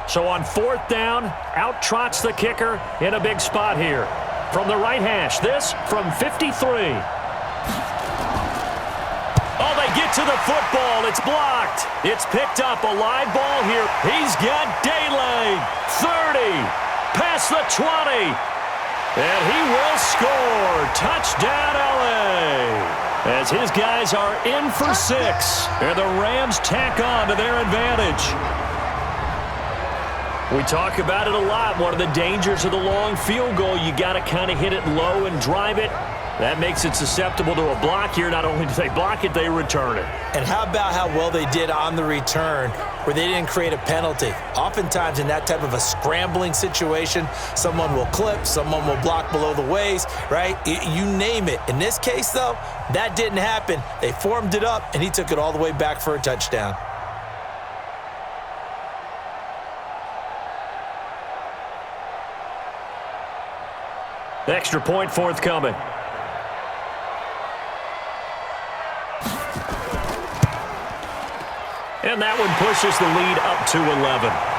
So on 4th down, out trots the kicker in a big spot here. From the right hash, this from 53. Oh, they get to the football. It's blocked. It's picked up. A live ball here. He's got daylight. 30. Past the 20. And he will score. Touchdown, LA. As his guys are in for 6. And the Rams tack on to their advantage. We talk about it a lot. One of the dangers of the long field goal, you got to kind of hit it low and drive it. That makes it susceptible to a block here. Not only do they block it, they return it. And how about how well they did on the return where they didn't create a penalty? Oftentimes in that type of a scrambling situation, someone will clip, someone will block below the waist, right? You name it. In this case, though, that didn't happen. They formed it up, and he took it all the way back for a touchdown. Extra point And that one pushes the lead up to 11.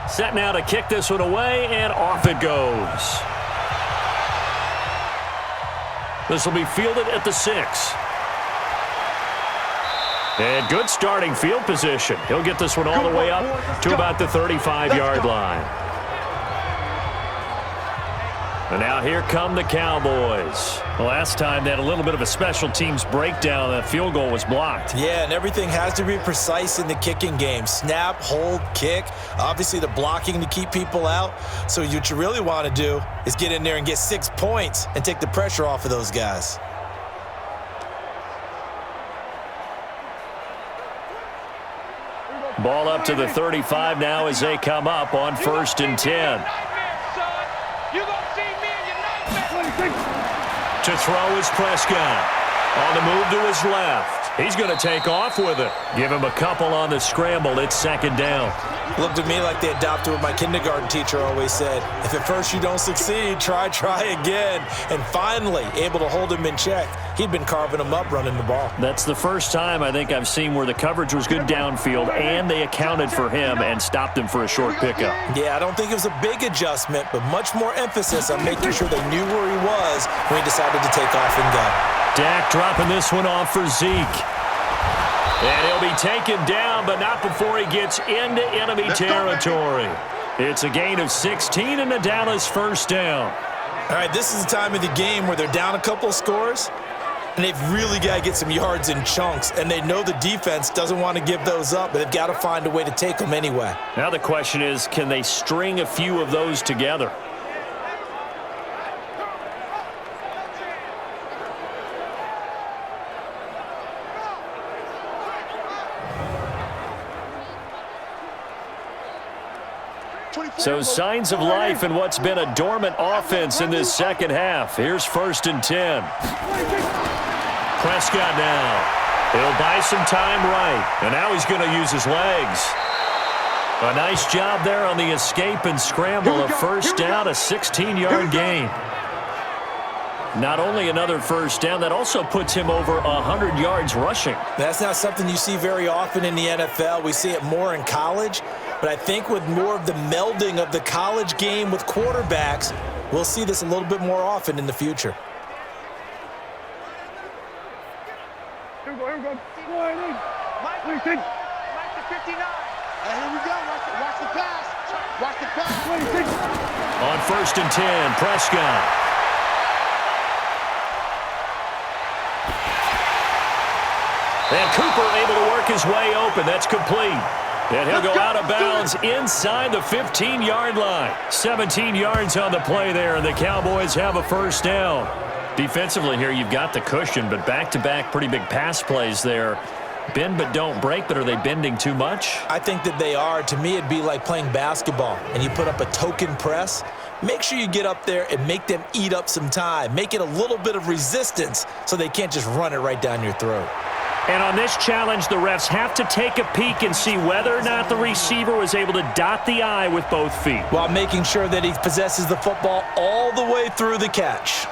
Set now to kick this one away, and off it goes. This will be fielded at the 6. And good starting field position. He'll get this one all the way up to about the 35-yard line. And now here come the Cowboys. Last time they had a little bit of a special teams breakdown. That field goal was blocked. Yeah, and everything has to be precise in the kicking game. Snap, hold, kick. Obviously, the blocking to keep people out. So what you really want to do is get in there and get 6 points and take the pressure off of those guys. Ball up to the 35 now as they come up on 1st and 10. To throw is Prescott. On the move to his left. He's going to take off with it. Give him a couple on the scramble. It's 2nd down. Looked to me like they adopted what my kindergarten teacher always said. If at first you don't succeed, try again. And finally, able to hold him in check. He'd been carving him up running the ball. That's the first time I think I've seen where the coverage was good downfield and they accounted for him and stopped him for a short pickup. Yeah, I don't think it was a big adjustment, but much more emphasis on making sure they knew where he was when he decided to take off and go. Dak dropping this one off for Zeke. And he'll be taken down, but not before he gets into enemy territory. It's a gain of 16 and a Dallas 1st down. All right, this is the time of the game where they're down a couple of scores, and they've really got to get some yards in chunks, and they know the defense doesn't want to give those up, but they've got to find a way to take them anyway. Now the question is, can they string a few of those together? So signs of life in what's been a dormant offense in this second half. Here's 1st and 10. Prescott now. He'll buy some time right. And now he's going to use his legs. A nice job there on the escape and scramble. A 1st down, a 16-yard gain. Not only another 1st down, that also puts him over 100 yards rushing. That's not something you see very often in the NFL. We see it more in college. But I think with more of the melding of the college game with quarterbacks, we'll see this a little bit more often in the future. Here we go. Mike the 59. And here we go. Watch the pass. Watch the pass. On 1st and 10, Prescott. And Cooper able to work his way open. That's complete. And he'll go out of bounds inside the 15-yard line. 17 yards on the play there, and the Cowboys have a 1st down. Defensively here, you've got the cushion, but back-to-back pretty big pass plays there. Bend but don't break, but are they bending too much? I think that they are. To me, it'd be like playing basketball, and you put up a token press. Make sure you get up there and make them eat up some time. Make it a little bit of resistance so they can't just run it right down your throat. And on this challenge, the refs have to take a peek and see whether or not the receiver was able to dot the I with both feet. While making sure that he possesses the football all the way through the catch.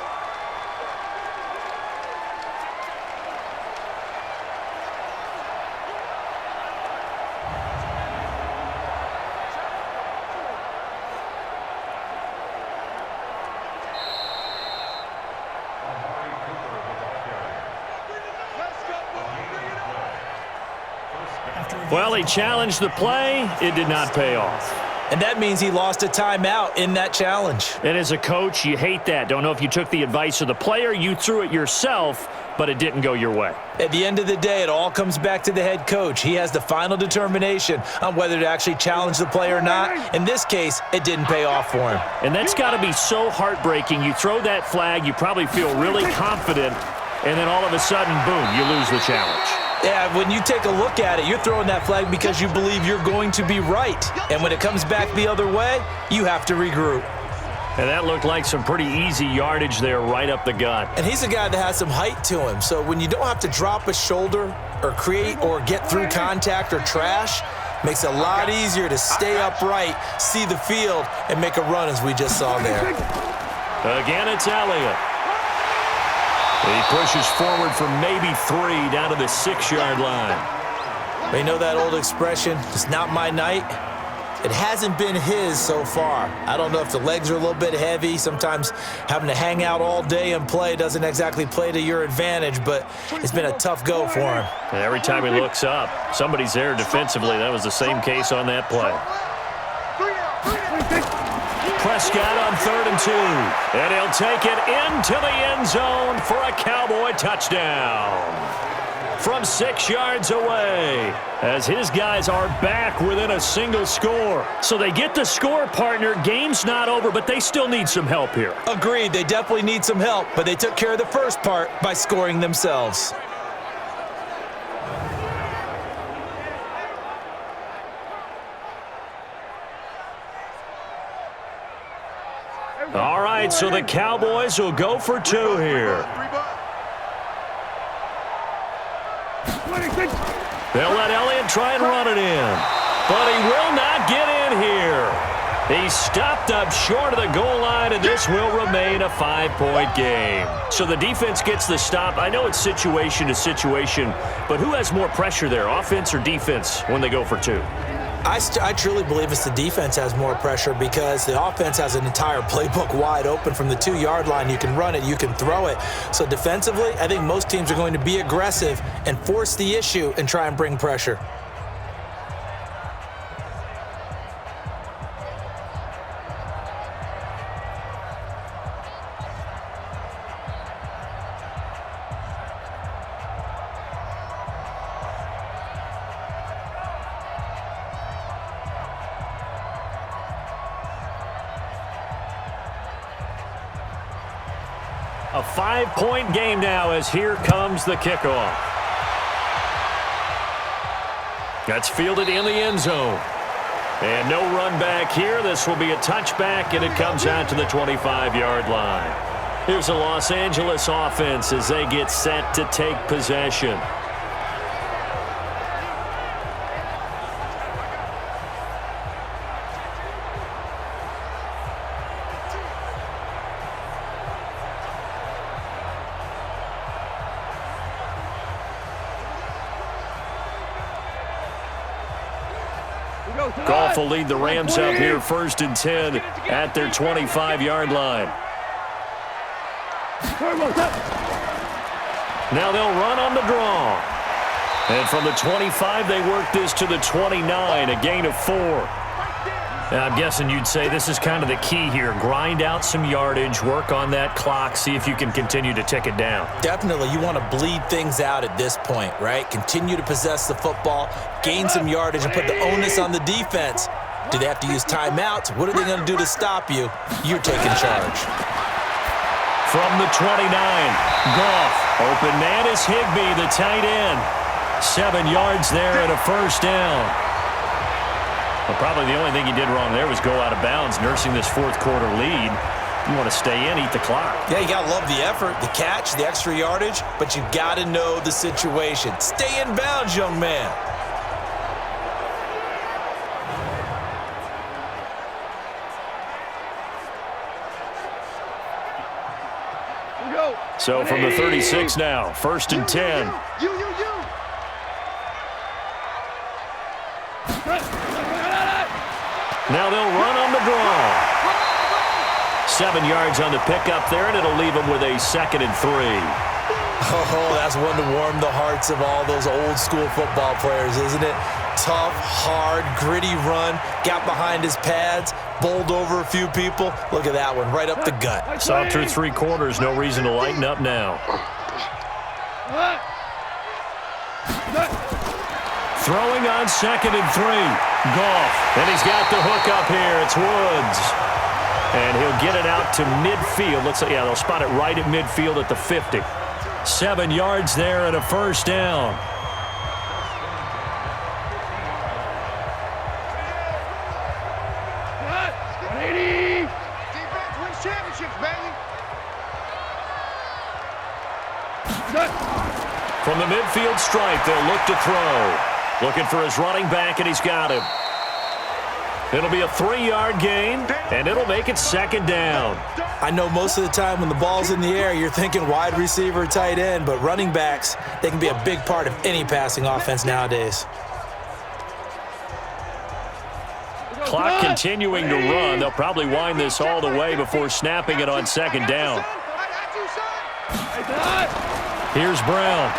Well, he challenged the play. It did not pay off. And that means he lost a timeout in that challenge. And as a coach, you hate that. Don't know if you took the advice of the player, you threw it yourself, but it didn't go your way. At the end of the day, it all comes back to the head coach. He has the final determination on whether to actually challenge the play or not. In this case, it didn't pay off for him. And that's got to be so heartbreaking. You throw that flag, you probably feel really confident, and then all of a sudden, boom, you lose the challenge. Yeah, when you take a look at it, you're throwing that flag because you believe you're going to be right. And when it comes back the other way, you have to regroup. And that looked like some pretty easy yardage there right up the gut. And he's a guy that has some height to him. So when you don't have to drop a shoulder or create or get through contact or trash, makes it a lot easier to stay upright, see the field, and make a run as we just saw there. Again, it's Elliott. He pushes forward for maybe 3 down to the 6-yard line. You know that old expression, it's not my night? It hasn't been his so far. I don't know if the legs are a little bit heavy. Sometimes having to hang out all day and play doesn't exactly play to your advantage, but it's been a tough go for him. And every time he looks up, somebody's there defensively. That was the same case on that play. Prescott on 3rd and 2. And he'll take it into the end zone for a Cowboy touchdown. From 6 yards away, as his guys are back within a single score. So they get the score, partner. Game's not over, but they still need some help here. Agreed, they definitely need some help, but they took care of the first part by scoring themselves. All right, so the Cowboys will go for 2 here. They'll let Elliott try and run it in, but he will not get in here. He's stopped up short of the goal line, and this will remain a 5-point game. So the defense gets the stop. I know it's situation to situation, but who has more pressure there, offense or defense, when they go for 2? I truly believe it's the defense has more pressure because the offense has an entire playbook wide open from the 2-yard line. You can run it, you can throw it. So defensively, I think most teams are going to be aggressive and force the issue and try and bring pressure. A 5-point game now as here comes the kickoff. That's fielded in the end zone. And no run back here. This will be a touchback, and it comes out to the 25-yard line. Here's the Los Angeles offense as they get set to take possession. Goff will lead the Rams up here 1st and 10 at their 25-yard line. Now they'll run on the draw. And from the 25, they work this to the 29, a gain of 4. Now, I'm guessing you'd say this is kind of the key here. Grind out some yardage, work on that clock, see if you can continue to tick it down. Definitely, you want to bleed things out at this point, right? Continue to possess the football, gain some yardage, and put the onus on the defense. Do they have to use timeouts? What are they going to do to stop you? You're taking charge. From the 29, Goff. Open man is Higbee, the tight end. 7 yards there and a first down. Well, probably the only thing he did wrong there was go out of bounds, nursing this 4th quarter lead. You want to stay in, eat the clock. Yeah, you got to love the effort, the catch, the extra yardage, but you got to know the situation. Stay in bounds, young man. So from the 36 now, 1st and 10. Now they'll run on the draw. 7 yards on the pickup there, and it'll leave them with a 2nd and 3. Oh, that's one to warm the hearts of all those old school football players, isn't it? Tough, hard, gritty run, got behind his pads, bowled over a few people. Look at that one, right up the gut. Saw through 3 quarters, no reason to lighten up now. Throwing on 2nd and 3. Goff. And he's got the hook up here. It's Woods. And he'll get it out to midfield. Let's say, yeah, they'll spot it right at midfield at the 50. 7 yards there and a first down. Defense wins championships, baby. From the midfield stripe, they'll look to throw. Looking for his running back, and he's got him. It'll be a 3-yard gain, and it'll make it 2nd down. I know most of the time when the ball's in the air, you're thinking wide receiver, tight end, but running backs, they can be a big part of any passing offense nowadays. Clock continuing to run. They'll probably wind this all the way before snapping it on 2nd down. Here's Brown.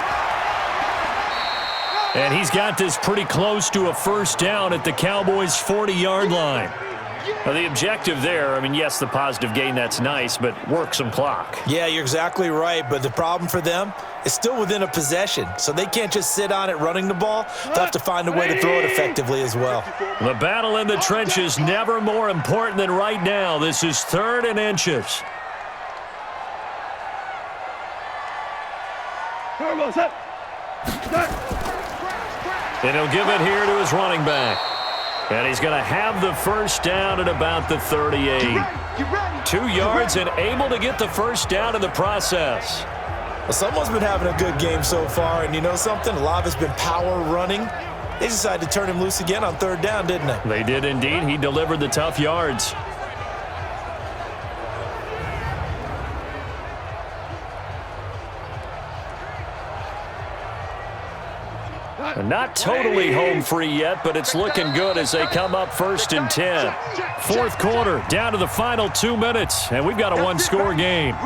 And he's got this pretty close to a first down at the Cowboys' 40-yard line. Now, the objective there, I mean, yes, the positive gain, that's nice, but work some clock. Yeah, you're exactly right, but the problem for them is still within a possession, so they can't just sit on it running the ball. They'll have to find a way to throw it effectively as well. The battle in the trenches never more important than right now. This is 3rd and inches. And he'll give it here to his running back. And he's going to have the first down at about the 38. 2 yards and able to get the first down in the process. Well, someone's been having a good game so far, and you know something? A lot of it's been power running. They decided to turn him loose again on 3rd down, didn't they? They did indeed. He delivered the tough yards. Not totally home free yet, but it's looking good as they come up 1st and 10. 4th quarter, down to the final 2 minutes, and we've got a 1-score game.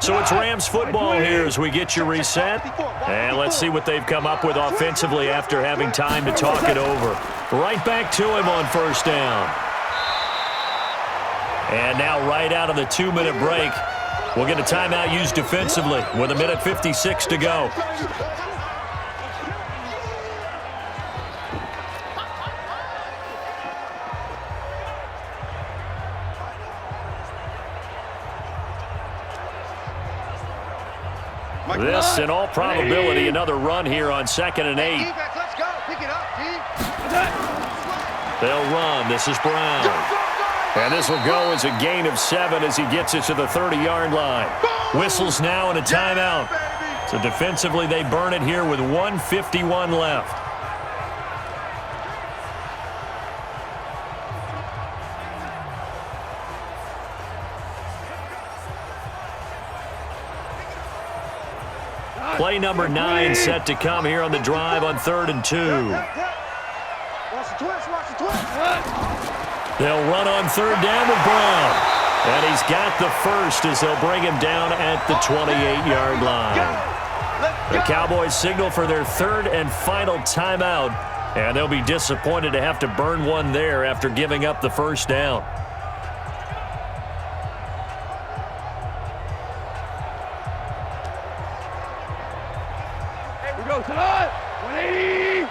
So it's Rams football here as we get you reset. And let's see what they've come up with offensively after having time to talk it over. Right back to him on 1st down. And now right out of the 2-minute break, we'll get a timeout used defensively with 1:56 to go. This, in all probability, another run here on 2nd and 8. Let's go. Pick it up, They'll run. This is Brown. And this will go as a gain of 7 as he gets it to the 30-yard line. Whistles now and a timeout. So defensively, they burn it here with 1:51 left. Play number 9 set to come here on the drive on 3rd and 2. Watch the twist, watch the twist. They'll run on 3rd down with Brown. And he's got the first as they'll bring him down at the 28-yard line. The Cowboys signal for their 3rd and final timeout. And they'll be disappointed to have to burn one there after giving up the first down. Here we go, tonight. 180.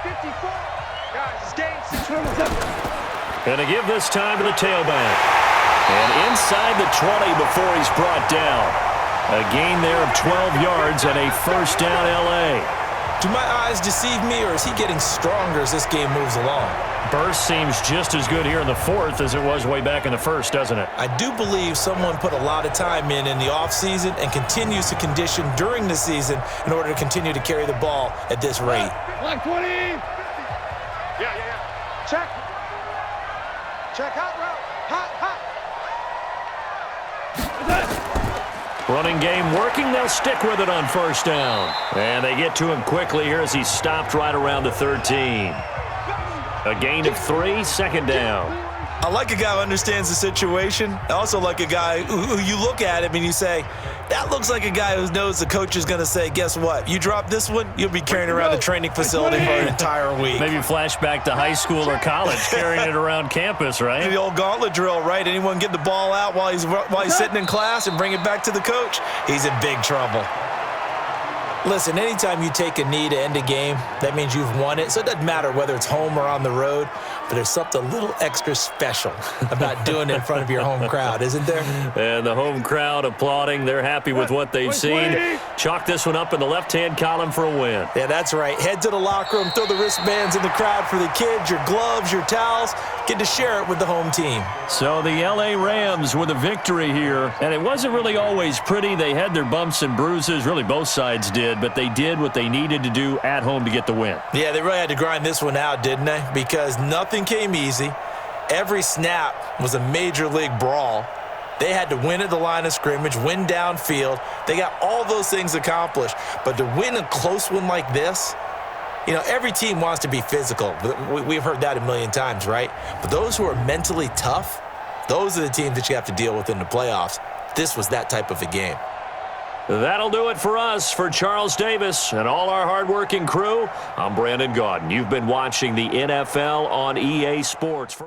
54. Guys, this game's 6-7. Going to give this time to the tailback. And inside the 20 before he's brought down. A gain there of 12 yards and a first down L.A. Do my eyes deceive me, or is he getting stronger as this game moves along? Burst seems just as good here in the 4th as it was way back in the 1st, doesn't it? I do believe someone put a lot of time in the offseason and continues to condition during the season in order to continue to carry the ball at this rate. Black 20. Yeah. Check. Check hot route. Hot. Running game working. They'll stick with it on 1st down. And they get to him quickly here as he stopped right around the 13. A gain of 3, 2nd down. I like a guy who understands the situation. I also like a guy who you look at him and you say, that looks like a guy who knows the coach is going to say, guess what? You drop this one, you'll be carrying around the training facility for an entire week. Maybe flashback to high school or college, carrying it around campus, right? The old gauntlet drill, right? Anyone get the ball out while he's sitting in class and bring it back to the coach, he's in big trouble. Listen, anytime you take a knee to end a game, that means you've won it. So it doesn't matter whether it's home or on the road, but there's something a little extra special about doing it in front of your home crowd, isn't there? And the home crowd applauding. They're happy with what they've seen. Chalk this one up in the left-hand column for a win. Yeah, that's right. Head to the locker room, throw the wristbands in the crowd for the kids, your gloves, your towels. Get to share it with the home team. So the L.A. Rams with a victory here. And it wasn't really always pretty. They had their bumps and bruises. Really, both sides did. But they did what they needed to do at home to get the win. Yeah, they really had to grind this one out, didn't they? Because nothing came easy. Every snap was a major league brawl. They had to win at the line of scrimmage, win downfield. They got all those things accomplished. But to win a close one like this, you know, every team wants to be physical. We've heard that a million times, right? But those who are mentally tough, those are the teams that you have to deal with in the playoffs. This was that type of a game. That'll do it for us. For Charles Davis and all our hardworking crew, I'm Brandon Gaudin. You've been watching the NFL on EA Sports.